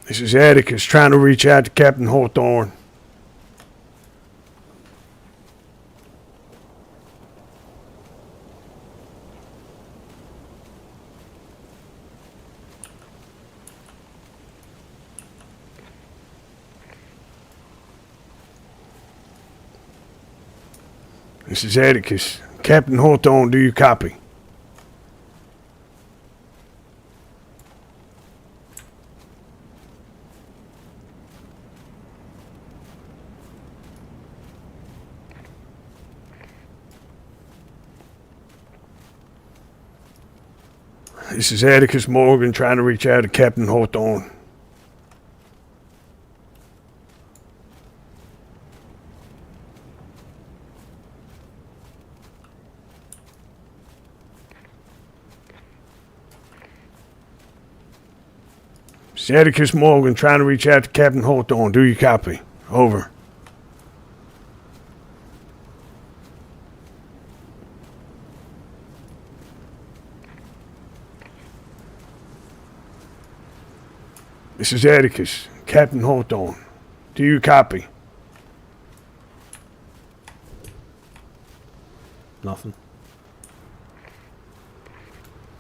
This is Atticus trying to reach out to Captain Hawthorne. This is Atticus. Captain Hawthorne, do you copy? This is Atticus Morgan trying to reach out to Captain Hawthorne. It's Atticus Morgan trying to reach out to Captain Hawthorne. Do you copy? Over. This is Atticus, Captain Hawthorne. Do you copy?
Nothing.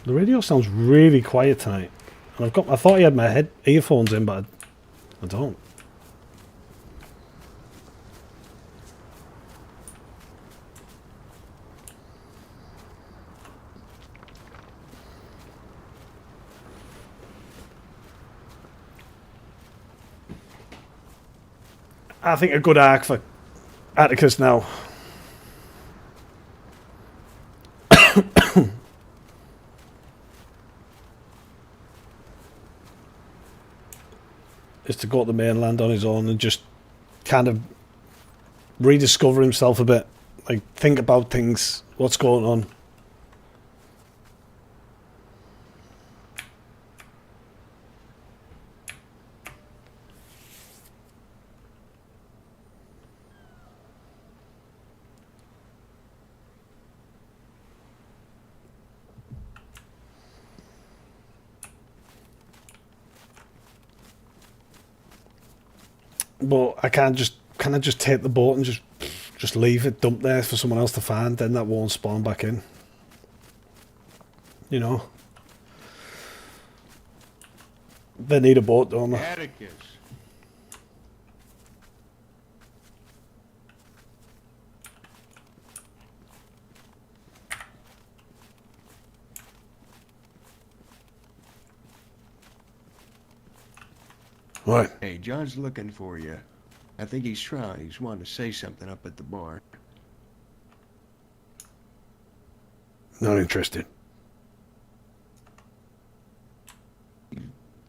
The radio sounds really quiet tonight. And I thought I had my earphones in, but I don't. I think a good arc for Atticus now. Is to go to the mainland on his own and just kind of rediscover himself a bit. Like, think about things, what's going on. But I can't just take the boat and just leave it dumped there for someone else to find. Then that won't spawn back in. You know. They need a boat, don't they?
Atticus.
What?
Hey, John's looking for you. I think he's trying. He's wanting to say something up at the bar.
Not interested.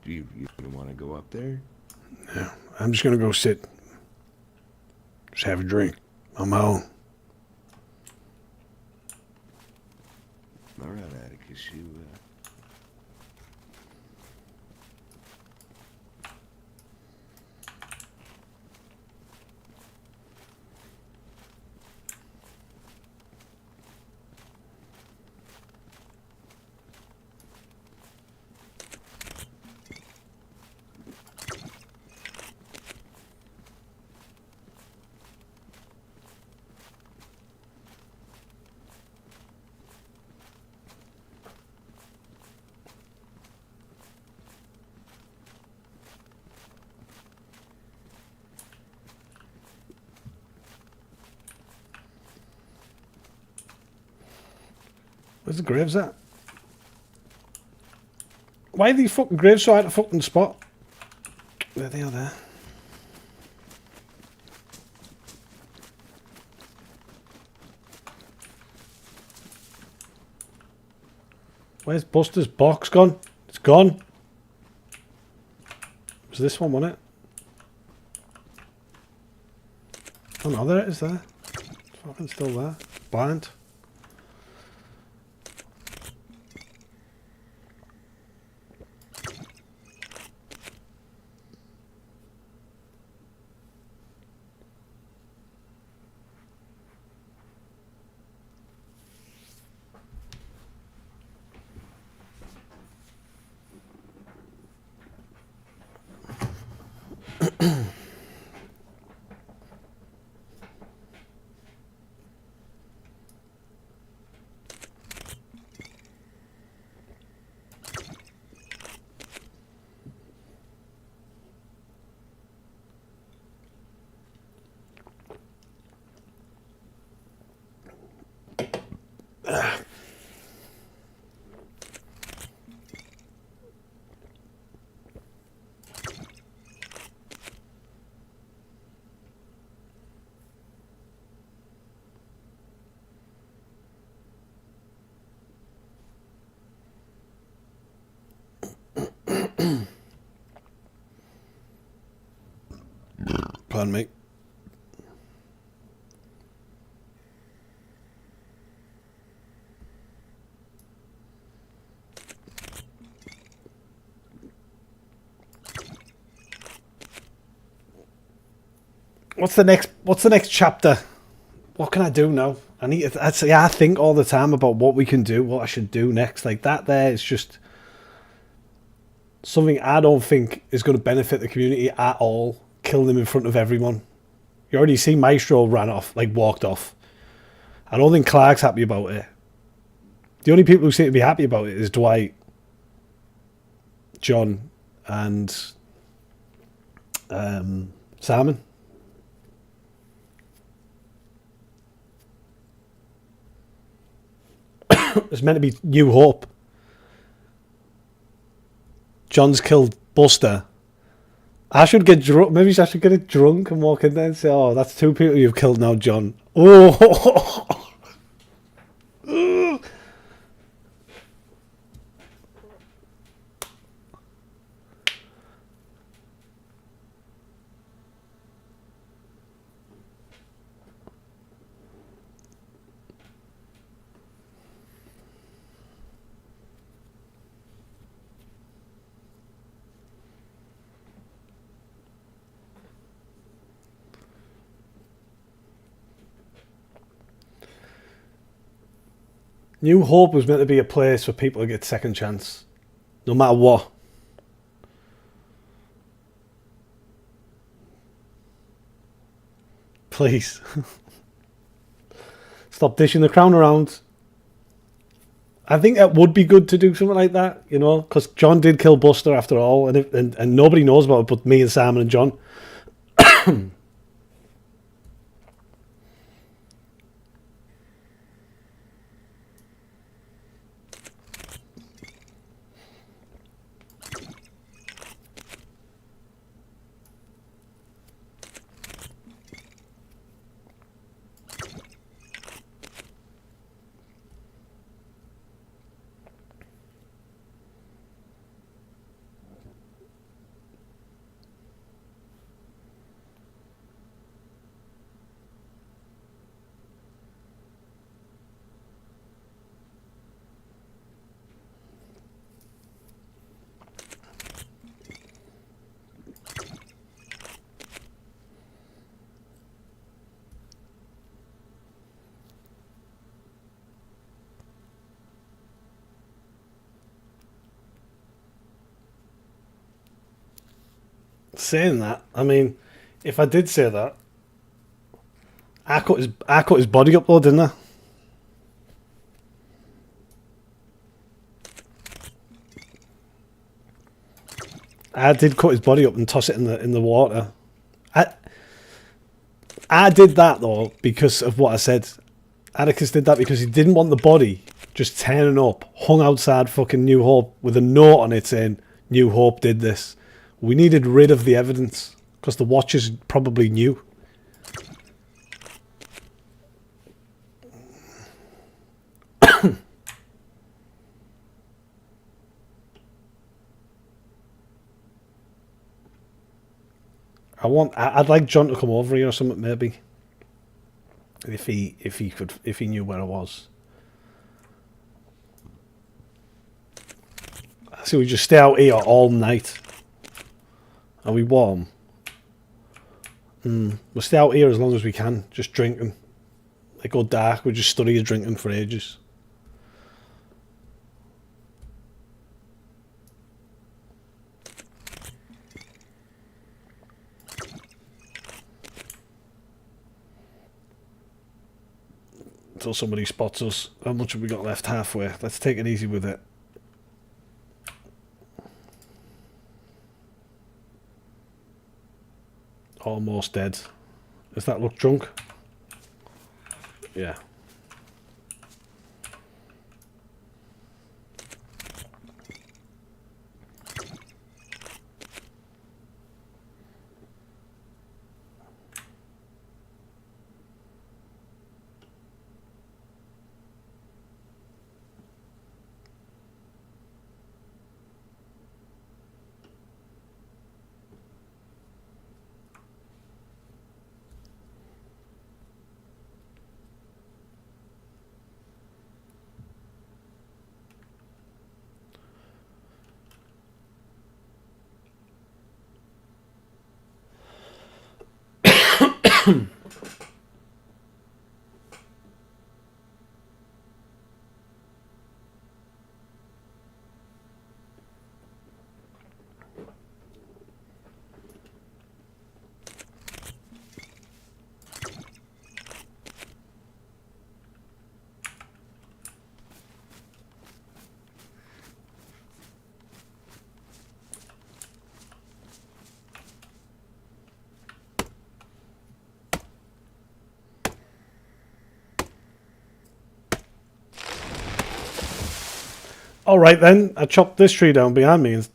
You want to go up there?
Yeah, I'm just gonna go sit. Just have a drink on my own.
All right, Atticus,
Where's the graves at? Why are these fucking graves so out of fucking spot? There they are there. Where's Buster's box gone? It's gone. It was this one, wasn't it? Oh no, there it is there. It's fucking still there. Blind. Pardon me. What's the next chapter? What can I do now? I think all the time about what we can do, what I should do next. Like that there is just something I don't think is going to benefit the community at all. Kill them in front of everyone. You already see Maestro ran off, like walked off. I don't think Clark's happy about it. The only people who seem to be happy about it is Dwight, John, and Simon. It's meant to be New Hope. John's killed Buster. I should get drunk. Maybe I should get it drunk and walk in there and say, "Oh, that's 2 people you've killed now, John." Oh. New Hope was meant to be a place for people to get second chance, no matter what. Please. Stop dishing the crown around. I think it would be good to do something like that, you know, because John did kill Buster after all, and nobody knows about it but me and Simon and John. Saying that, I mean, if I did say that, I cut his body up though, didn't I? I did cut his body up and toss it in the water. I did that though because of what I said. Atticus did that because he didn't want the body just turning up, hung outside fucking New Hope with a note on it saying New Hope did this. We needed rid of the evidence because the Watchers probably knew. I'd like John to come over here or something maybe. If he knew where I was. So we just stay out here all night. Are we warm? We'll stay out here as long as we can, just drinking. They go dark, we just study drinking for ages. Until somebody spots us. How much have we got left? Halfway. Let's take it easy with it. Almost dead. Does that look drunk? Yeah. All right then, I chopped this tree down behind me. And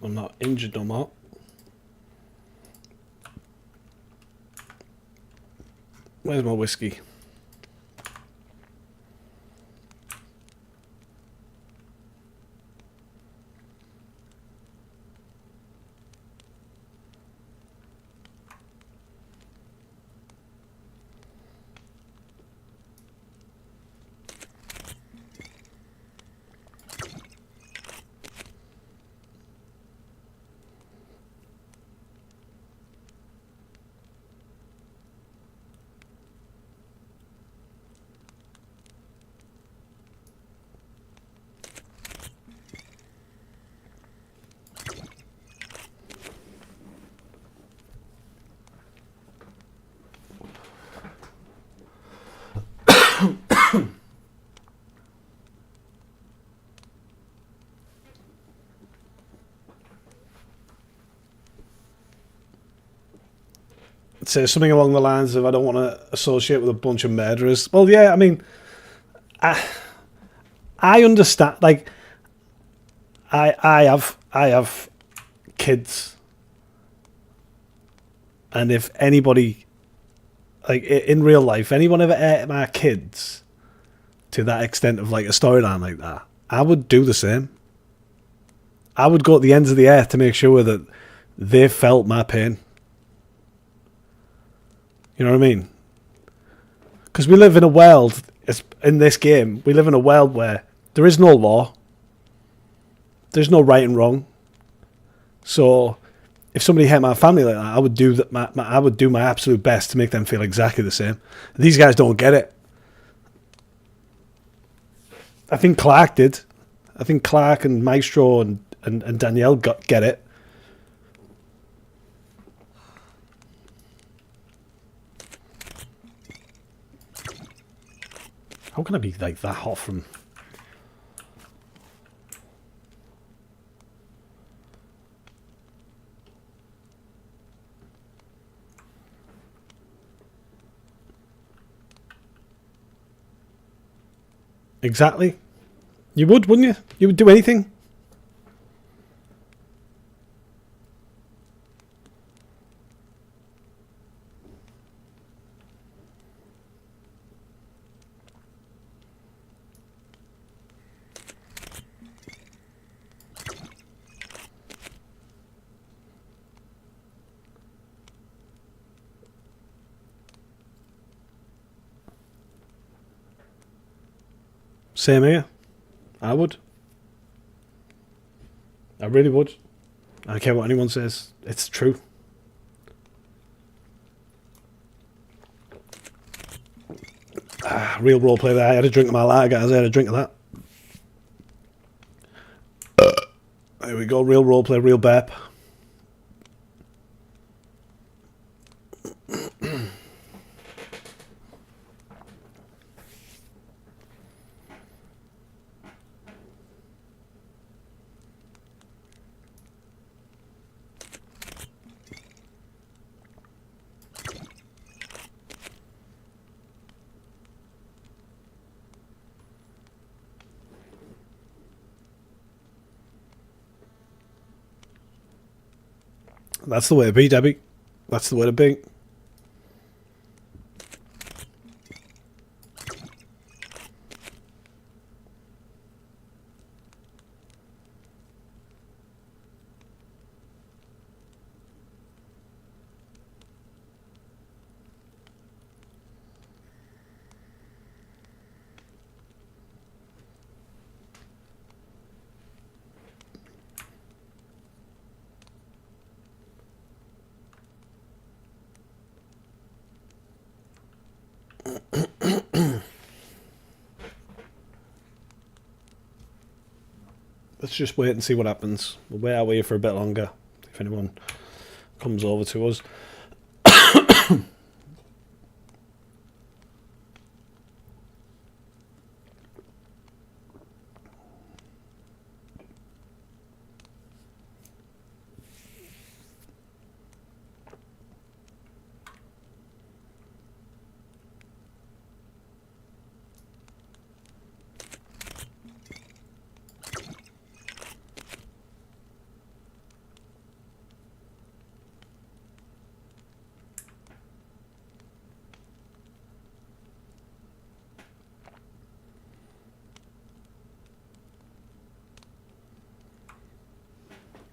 I'm not injured no more. Where's my whiskey? Say something along the lines of, I don't want to associate with a bunch of murderers. Well, yeah, I mean, I understand. Like, I have kids, and if anybody, like in real life, anyone ever ate my kids to that extent of like a storyline like that, I would do the same. I would go to the ends of the earth to make sure that they felt my pain. You know what I mean? Because we live in a world, in this game, we live in a world where there is no law. There's no right and wrong. So, if somebody hit my family like that, I would do I would do my absolute best to make them feel exactly the same. These guys don't get it. I think Clark did. I think Clark and Maestro and Danielle get it. How can I be like that hot from... Exactly. You would, wouldn't you? You would do anything. Same here. I would. I really would. I don't care what anyone says. It's true. Real roleplay there. I had a drink of my lager, guys. I had a drink of that. There we go. Real roleplay, real burp. That's the way to be, Debbie. That's the way to be. Let's just wait and see what happens. We'll wait our way for a bit longer. If anyone comes over to us.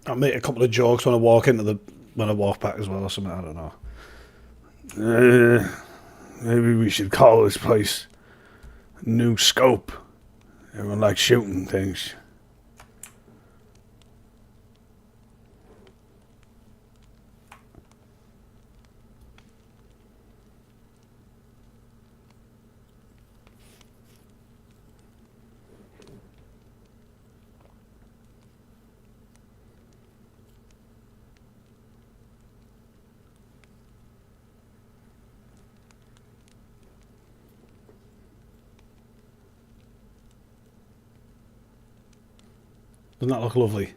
I'll make a couple of jokes when I walk back as well or something, I don't know.
Maybe we should call this place New Scope. Everyone likes shooting things.
Doesn't that look lovely?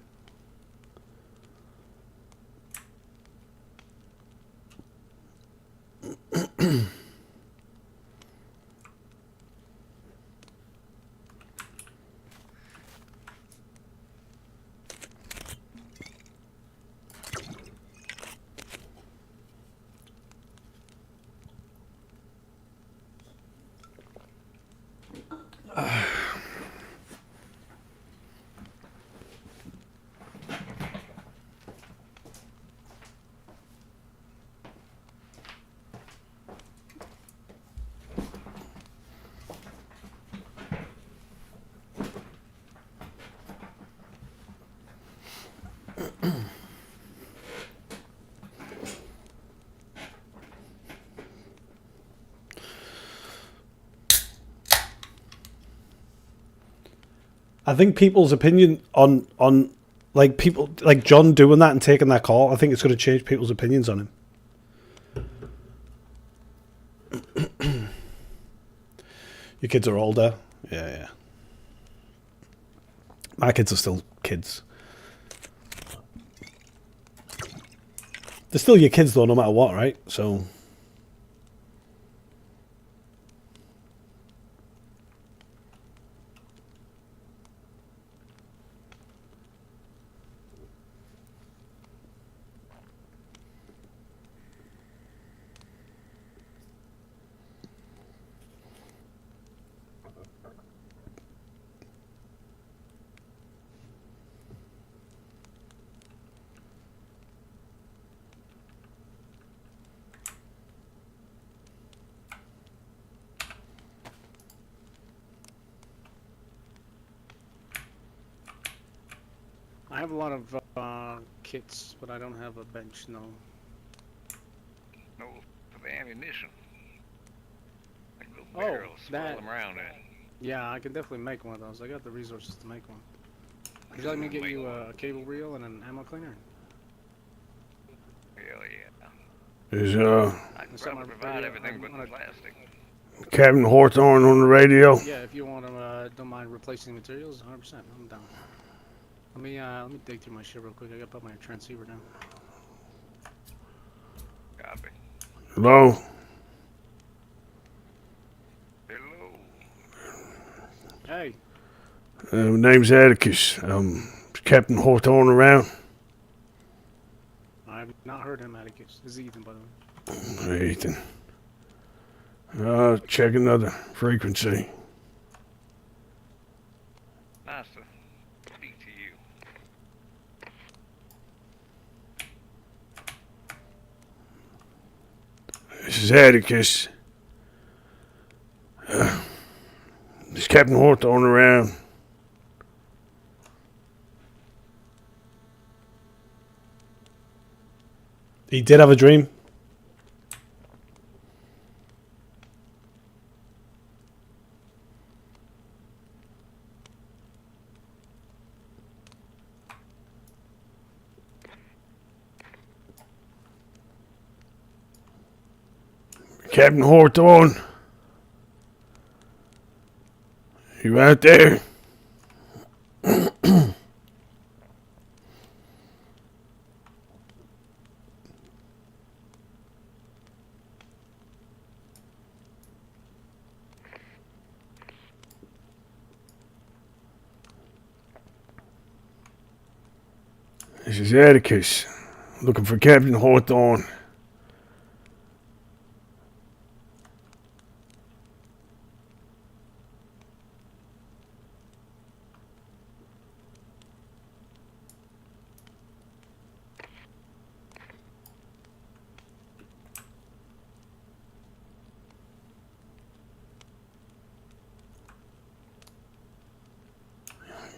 I think people's opinion on like people like John doing that and taking that call, I think it's going to change people's opinions on him. Your kids are older. Yeah. My kids are still kids. They're still your kids though, no matter what, right? So...
have a lot of kits, but I don't have a bench, no.
No, for the ammunition. Like little
Oh,
barrels,
that-
swirl them around in.
Yeah, I can definitely make one of those. I got the resources to make one. Would you like me to get you a cable reel and an ammo cleaner?
Hell yeah.
Is
I can
Set my
probably provide
radio-
everything
I'm
but
gonna-
the plastic.
Captain Hawthorne on the radio?
Yeah, if you want to, don't mind replacing materials, 100%. I'm down. Let me dig through my shit real quick. I gotta put my transceiver down.
Copy.
Hello?
Hello.
Hey.
My name's Atticus. Is Captain Hawthorne around?
I've not heard him, Atticus. This is Ethan, by the way.
Hey, Ethan. Check another frequency.
Nice to speak to you.
This is Atticus. Is Captain Hawthorne around?
He did have a dream.
Captain Hawthorne? You out there? This is Atticus. Looking for Captain Hawthorne.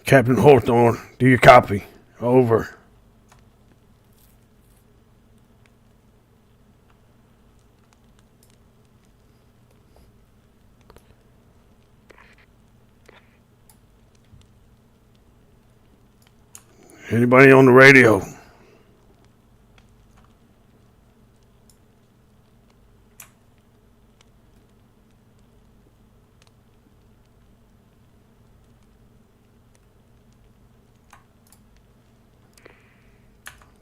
Captain Hawthorne, do you copy? Over. Anybody on the radio?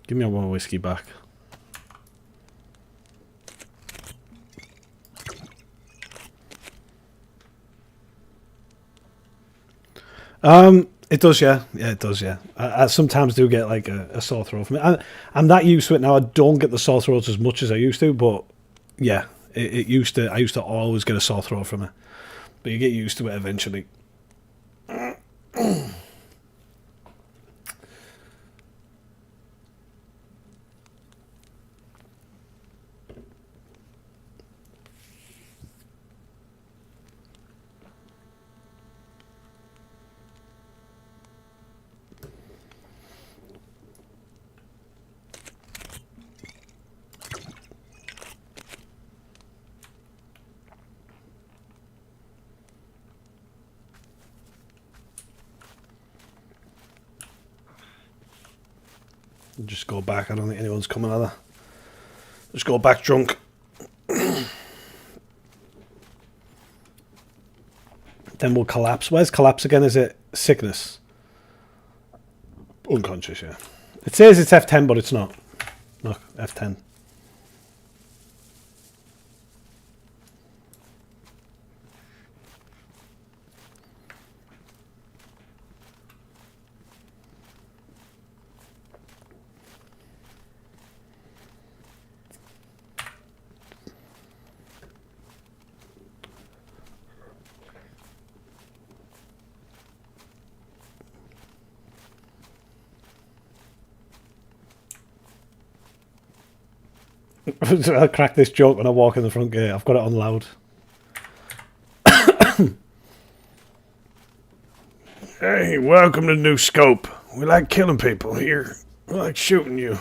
Give me one whiskey back. It does, yeah. Yeah, it does, yeah. I sometimes do get like a sore throat from it. I'm that used to it now. I don't get the sore throats as much as I used to, but yeah, it used to. I used to always get a sore throat from it, but you get used to it eventually. Just go back. I don't think anyone's coming either. Just go back drunk. Then we'll collapse. Where's collapse again? Is it sickness? Unconscious, yeah. It says it's F10, but it's not. Look, F10. I'll crack this joke when I walk in the front gate. I've got it on loud.
Hey, welcome to New Scope. We like killing people here. We like shooting you.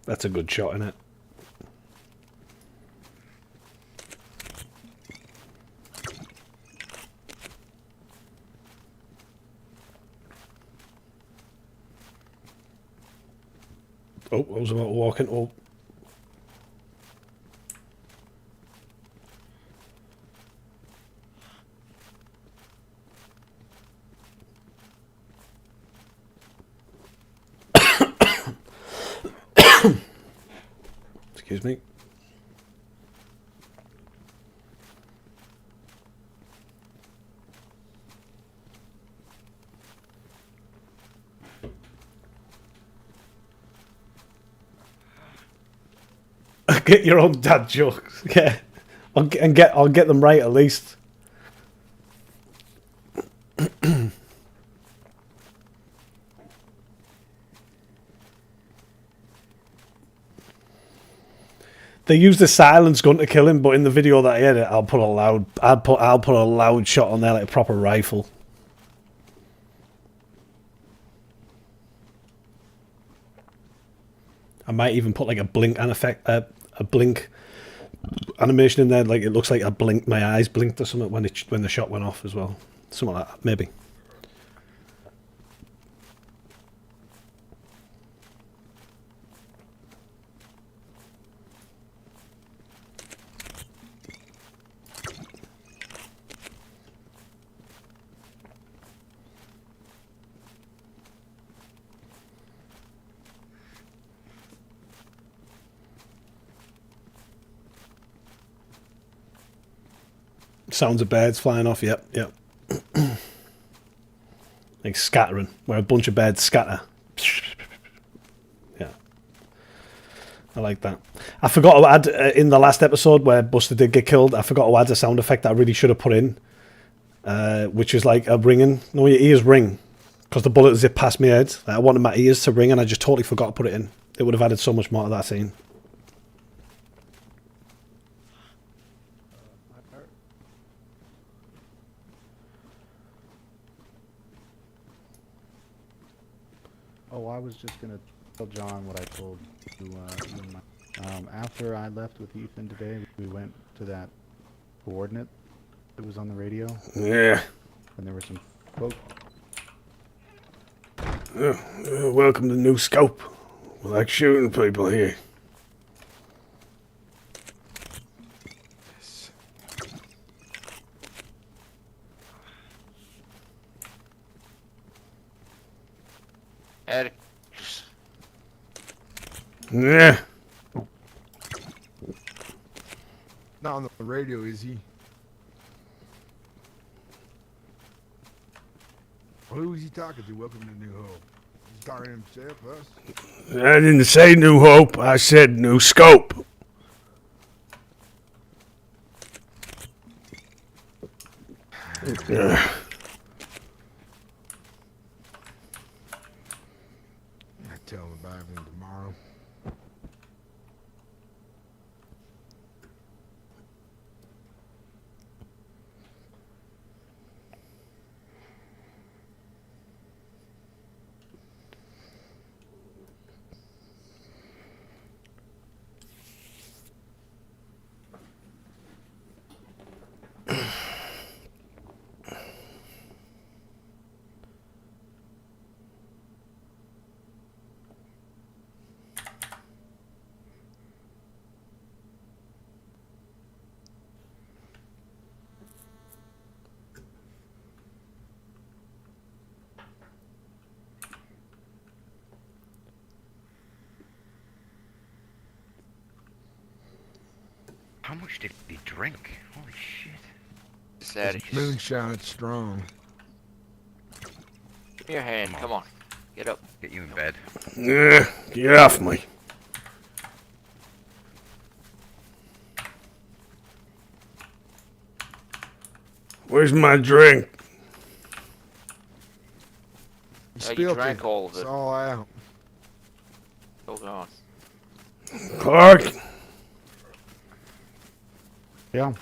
That's a good shot, isn't it? Oh, I was about to walk into... Oh. Excuse me. Get your own dad jokes. Yeah. I'll get them right at least. They used the silence gun to kill him, but in the video that I edit, I'll put a loud shot on there, like a proper rifle. I might even put like a blink a blink animation in there, like it looks like my eyes blinked or something when the shot went off as well, something like that, maybe. Sounds of birds flying off, yep. Like scattering, where a bunch of birds scatter. Yeah. I like that. I forgot to add, in the last episode where Buster did get killed, I forgot to add a sound effect that I really should have put in. Which is like a ringing. No, your ears ring. Because the bullet zipped past my head. I wanted my ears to ring and I just totally forgot to put it in. It would have added so much more to that scene.
Oh, I was just gonna tell John what I told you. After I left with Ethan today, we went to that coordinate that was on the radio.
Yeah.
And there were some folk.
Welcome to New Scope. We like shooting people here.
Atticus.
Yeah.
Not on the radio, is he? Who is he talking to? Welcome to New Hope. He's talking to himself, us?
I didn't say New Hope. I said New Scope.
I tell him about him tomorrow.
How much did he drink? Holy shit.
It's Atticus.
Moonshine, it's strong.
Give me your hand. Come on. Get up.
Get you in bed.
Yeah, get off me. Where's my drink?
You
Spilled
drank
it.
all of
It's
it.
all out.
Hold on.
Clark,
Yeah.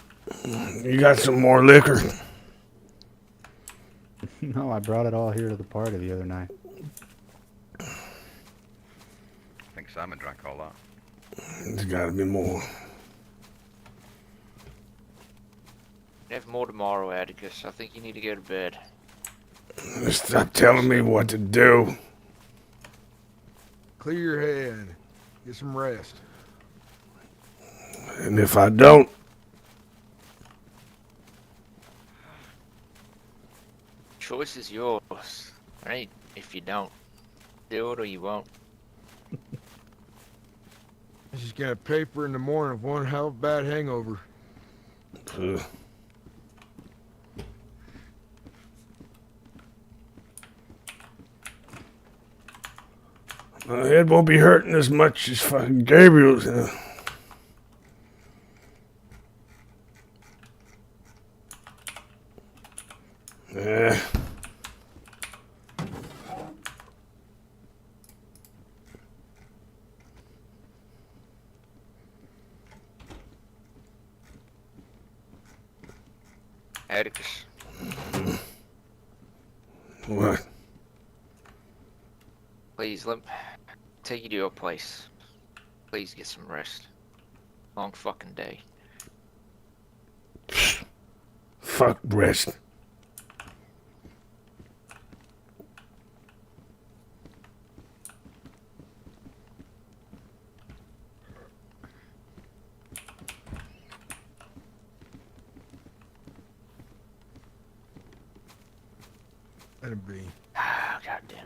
you got some more liquor?
No, I brought it all here to the party the other night.
I think Simon drank all that.
There's gotta be more.
Have more tomorrow, Atticus. I think you need to go to bed.
Stop telling me what to do.
Clear your head. Get some rest.
And if I don't,
Choice is yours. Right? If you don't. Do it or you won't.
She's gonna paper in the morning with one hell of a bad hangover.
ugh. My head won't be hurting as much as fucking Gabriel's. Yeah.
Atticus.
What?
Please, let me take you to your place. Please get some rest. Long fucking day.
Fuck rest.
Let him be.
Ah, God damn it.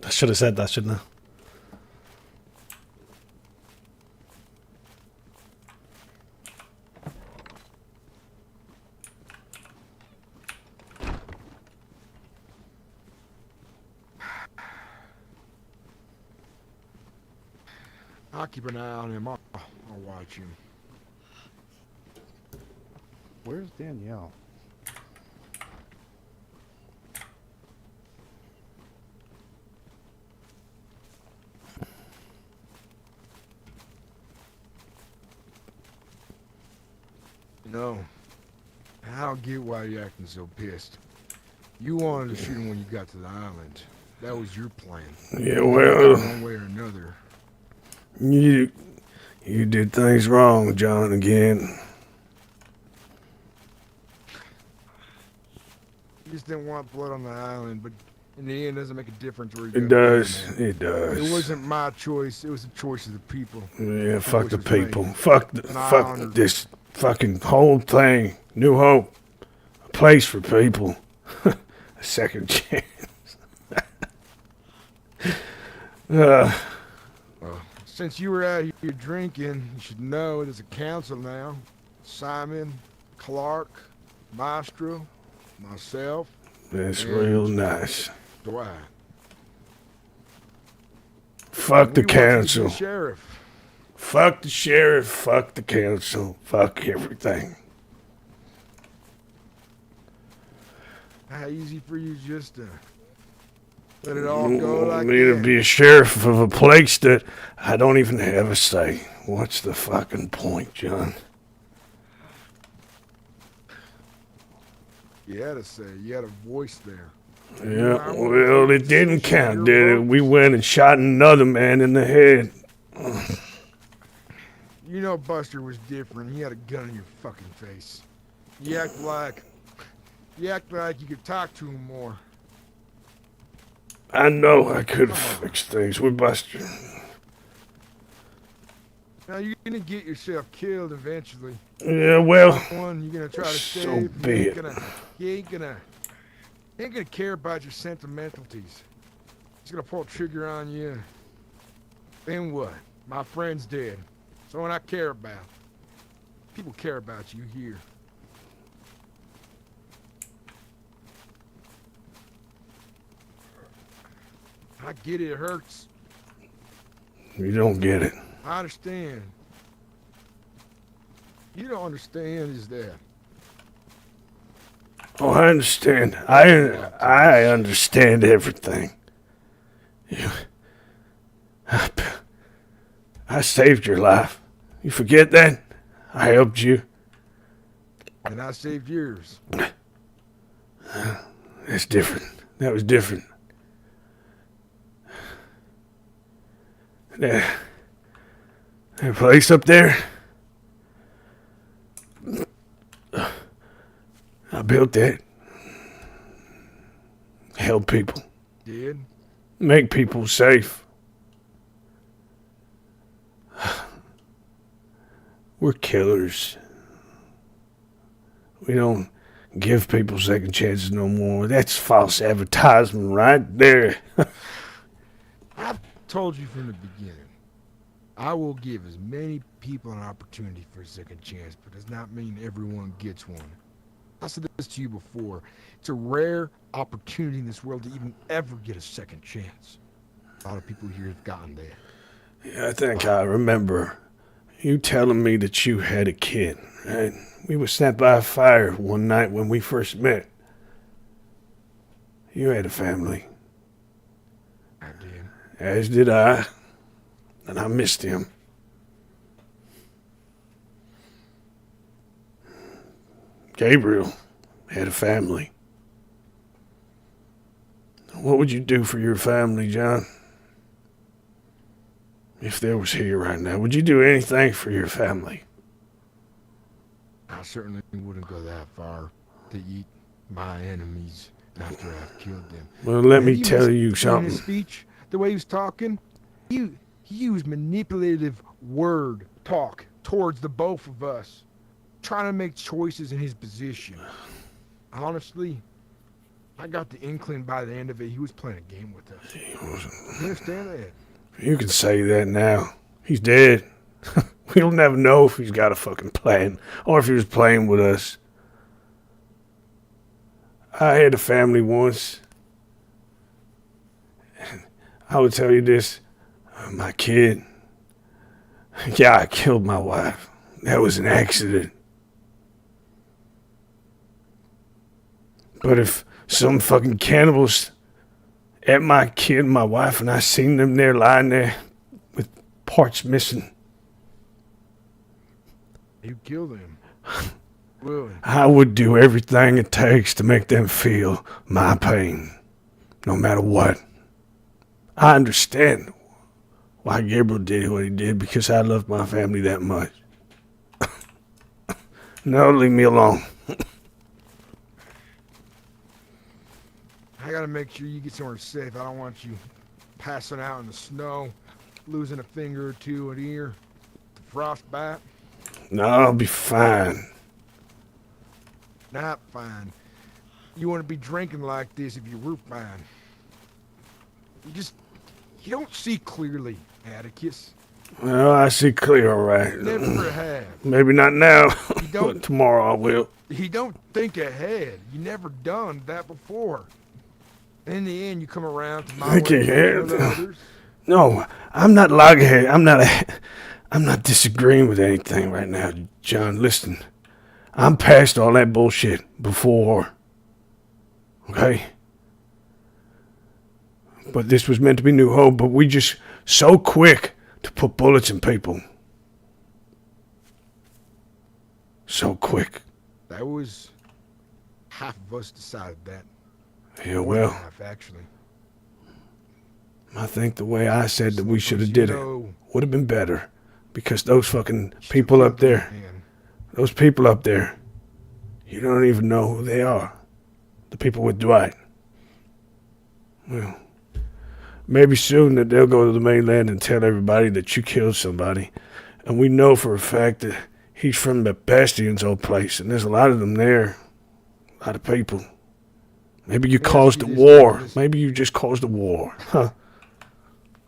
I should have said that, shouldn't I?
I'll keep an eye on him. I'll watch him.
Where's Danielle?
No. I don't get why you're acting so pissed. You wanted to shoot him when you got to the island. That was your plan.
Yeah, well,
One way or another.
you did things wrong, John, again.
You just didn't want blood on the island, but in the end, it doesn't make a difference where you
It
got
does.
blood, man.
It does.
It wasn't my choice. It was the choice of the people.
Yeah, fuck the
choice was made.
people. Fuck
And I
fuck
honored
this fucking whole thing. New Hope. A place for people. A second chance.
Well, since you were out here drinking, you should know there's a council now. Simon, Clark, Maestro, myself,
That's
and
real nice.
Dwight.
Fuck the
We want you to be
council.
sheriff.
Fuck the sheriff. Fuck the council. Fuck everything.
How easy for you just to let it all go like
Me to
that?
be a sheriff of a place that I don't even have a say. What's the fucking point, John?
You had a say. You had a voice there.
Yeah, well, it didn't count, did it? We went and shot another man in the head.
You know Buster was different. He had a gun in your fucking face. You act like you could talk to him more.
I know I could have fixed things with Buster.
Now you're gonna get yourself killed eventually.
Yeah, well,
One you're gonna try to
so
save.
be it.
He ain't gonna care about your sentimentalities. Just gonna pull a trigger on you. Then what? My friend's dead. Someone I care about. People care about you here. I get it hurts.
You don't get it.
I understand. You don't understand is that.
Oh, I understand. I understand everything. I saved your life. You forget that? I helped you.
And I saved yours.
That's different. That was different. That place up there, I built that. Help people.
Did?
Make people safe. We're killers. We don't give people second chances no more. That's false advertisement right there.
I told you from the beginning. I will give as many people an opportunity for a second chance, but does not mean everyone gets one. I said this to you before. It's a rare opportunity in this world to even ever get a second chance. A lot of people here have gotten that.
Yeah, I think I remember you telling me that you had a kid, right? We were sat by a fire one night when we first met. You had a family.
I did.
As did I. And I missed him. Gabriel had a family. What would you do for your family, John? If they was here right now, would you do anything for your family?
I certainly wouldn't go that far to eat my enemies after I've killed them.
Well, let me tell you something.
In his speech, the way he was talking, he used manipulative word talk towards the both of us, trying to make choices in his position. Honestly, I got the inkling by the end of it he was playing a game with us. You understand that?
You can say that now. He's dead. We'll never know if he's got a fucking plan or if he was playing with us. I had a family once. And I would tell you this. My kid. Yeah, I killed my wife. That was an accident. But if some fucking cannibals ate my kid and my wife and I seen them there lying there with parts missing,
you killed him. Really?
I would do everything it takes to make them feel my pain, no matter what. I understand why Gabriel did what he did, because I love my family that much. No, leave me alone.
I gotta make sure you get somewhere safe. I don't want you passing out in the snow, losing a finger or two, an ear, frostbite.
No, I'll be fine.
Not fine. You want to be drinking like this if you were fine. You don't see clearly, Atticus.
Well, I see clear, all right.
Never have.
Maybe not now, but tomorrow I will.
You don't think ahead. You never done that before. In the end, you come around to my
Think
way
ahead?
of others.
No, I'm not loggerhead. I'm not disagreeing with anything right now, John. Listen, I'm past all that bullshit before. Okay? But this was meant to be New Hope, but we just so quick to put bullets in people. So quick.
That was half of us decided that.
Yeah,
More
well,
than half, actually.
I think the way I said that we should have did it would have been better. Because those fucking people up there, those people up there, you don't even know who they are. The people with Dwight. Well, maybe soon that they'll go to the mainland and tell everybody that you killed somebody. And we know for a fact that he's from the Bastion's old place. And there's a lot of them there. A lot of people. Maybe you caused a war. Maybe you just caused a war. Huh?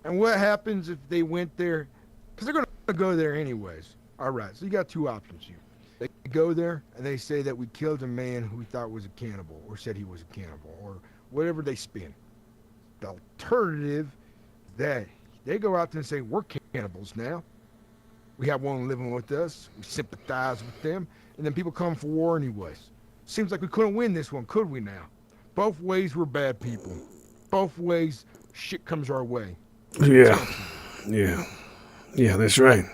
And what happens if they went there? Because they're going to go there anyways. All right, so you got two options here. They go there and they say that we killed a man who we thought was a cannibal, or said he was a cannibal, or whatever they spin. The alternative, that they go out there and say, we're cannibals now. We have one living with us. We sympathize with them. And then people come for war anyways. Seems like we couldn't win this one, could we now? Both ways we're bad people. Both ways shit comes our way.
Yeah. Yeah, that's right.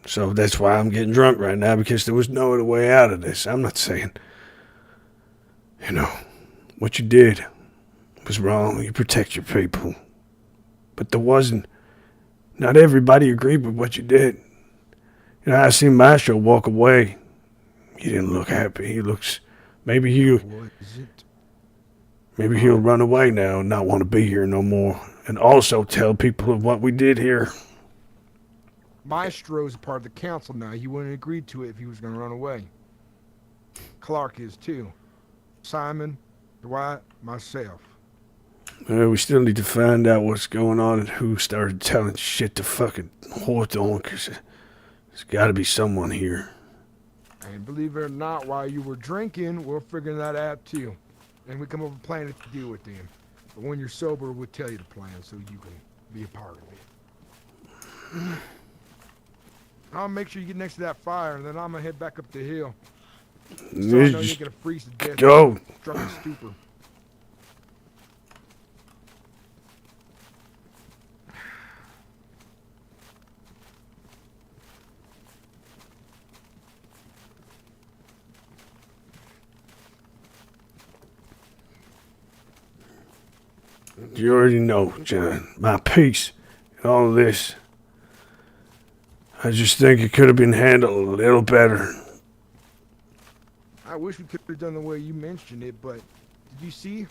So that's why I'm getting drunk right now, because there was no other way out of this. I'm not saying, what you did was wrong. You protect your people. But there wasn't. Not everybody agreed with what you did. I seen Maestro walk away. He didn't look happy. He looks, maybe he'll run away now and not want to be here no more. And also tell people of what we did here.
Maestro's a part of the council now. He wouldn't have agreed to it if he was going to run away. Clark is too. Simon, Dwight, myself.
We still need to find out what's going on and who started telling shit to fucking Hawthorne, because there's got to be someone here.
And believe it or not, while you were drinking, we're figuring that out too. And we come up with a plan to deal with them. But when you're sober, we'll tell you the plan so you can be a part of it. I'll make sure you get next to that fire, and then I'm gonna head back up the hill. So I know you're gonna freeze to death.
Go.
Drunk in stupor.
You already know, John, my piece and all of this. I just think it could have been handled a little better.
I wish we could have done the way you mentioned it, but did you see?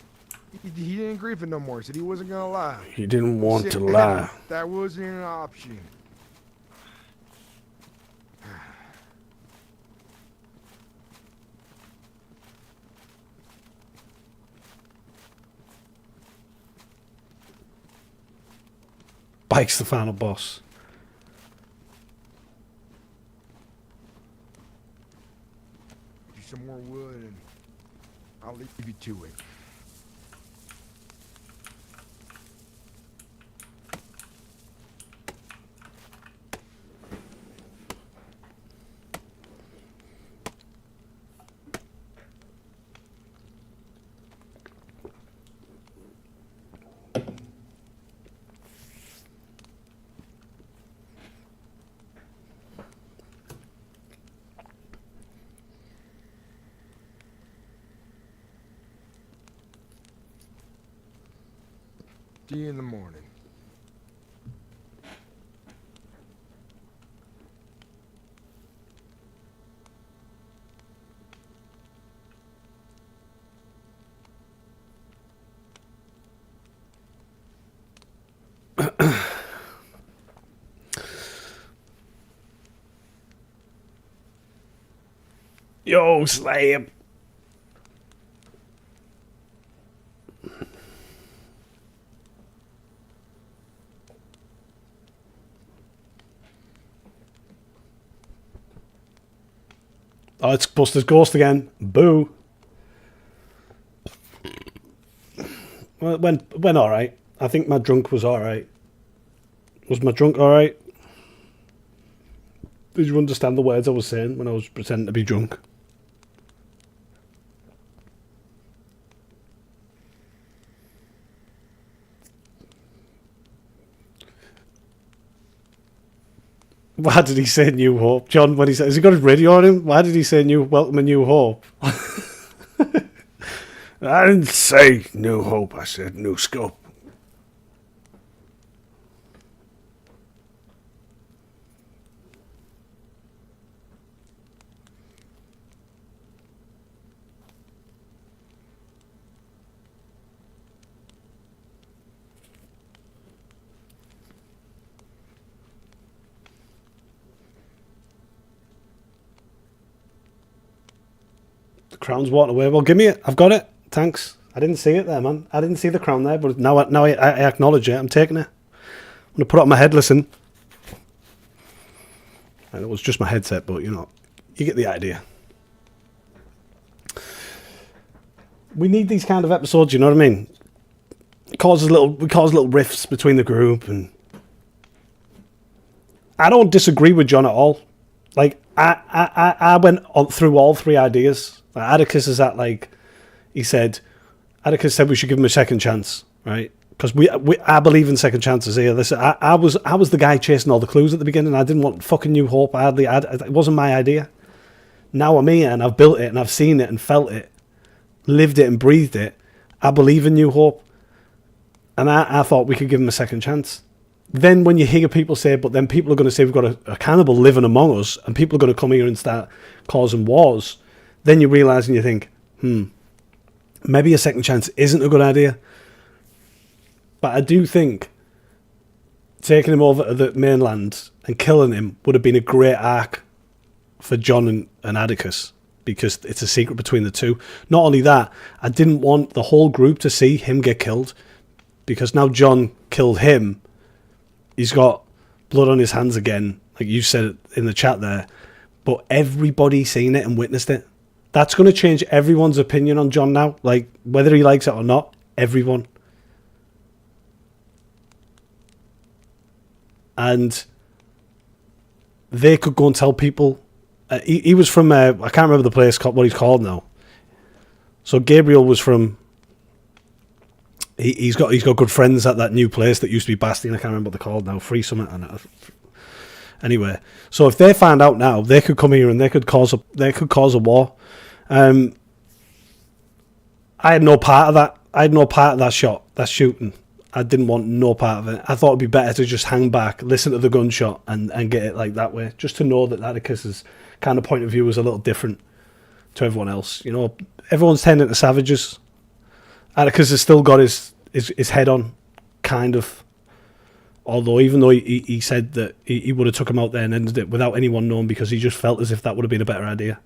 He didn't agree for no more. He said he wasn't gonna lie.
He didn't want
said
to lie.
That wasn't an option.
Bike's the final boss.
Do some more wood, and I'll leave you to it. See you in the morning.
Yo, Slab.
Oh, it's Buster's ghost again. Boo. Well, it went alright. I think my drunk was alright. Was my drunk alright? Did you understand the words I was saying when I was pretending to be drunk? Why did he say New Hope? John, when he said, has he got his radio on him? Why did he say welcome a New Hope?
I didn't say New Hope, I said New Scope.
The crown's walked away. Well, give me it. I've got it. Thanks. I didn't see it there, man. I didn't see the crown there, but now I acknowledge it. I'm taking it. I'm gonna put it on my head. Listen, and it was just my headset, but you get the idea. We need these kind of episodes. You know what I mean? We cause little rifts between the group, and I don't disagree with John at all. Like I went through all three ideas. Like, Atticus is at Atticus said we should give him a second chance, right? Because I believe in second chances here. Listen, I was the guy chasing all the clues at the beginning. I didn't want fucking New Hope. It wasn't my idea. Now I'm here and I've built it and I've seen it and felt it, lived it and breathed it. I believe in New Hope, and I thought we could give him a second chance. Then when you hear people say, but then people are going to say we've got a cannibal living among us, and people are going to come here and start causing wars, then you realise and you think, maybe a second chance isn't a good idea. But I do think taking him over to the mainland and killing him would have been a great arc for John and Atticus, because it's a secret between the two. Not only that, I didn't want the whole group to see him get killed, because now John killed him, he's got blood on his hands again, like you said in the chat there, but everybody's seen it and witnessed it. That's going to change everyone's opinion on John now, like whether he likes it or not, everyone. And they could go and tell people. He was from, I can't remember the place, what he's called now. So Gabriel was from, he's got good friends at that new place that used to be Bastion. I can't remember what they're called now, Free Summit. Anyway, so if they find out now, they could come here and they could cause a war. I had no part of that. I had no part of that shooting. I didn't want no part of it. I thought it'd be better to just hang back, listen to the gunshot, and get it like that way, just to know that Atticus's kind of point of view was a little different to everyone else. You know, everyone's tending to savages. Atticus has still got his head on, kind of. Although, even though he said that he would have took him out there and ended it without anyone knowing, because he just felt as if that would have been a better idea.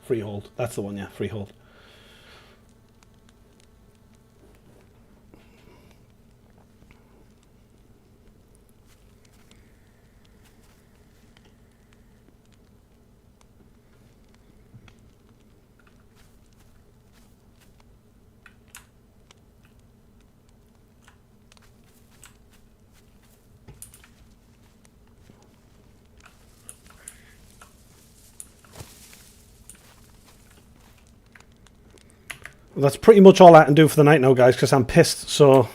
Freehold. That's the one, yeah. Freehold. Well, that's pretty much all I can do for the night now, guys, because I'm pissed. So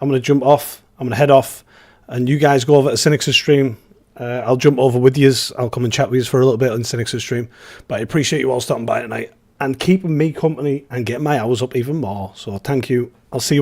I'm going to jump off. I'm going to head off. And you guys go over to Cynic's stream. I'll jump over with yous. I'll come and chat with yous for a little bit on Cynic's stream. But I appreciate you all stopping by tonight and keeping me company and getting my hours up even more. So thank you. I'll see you.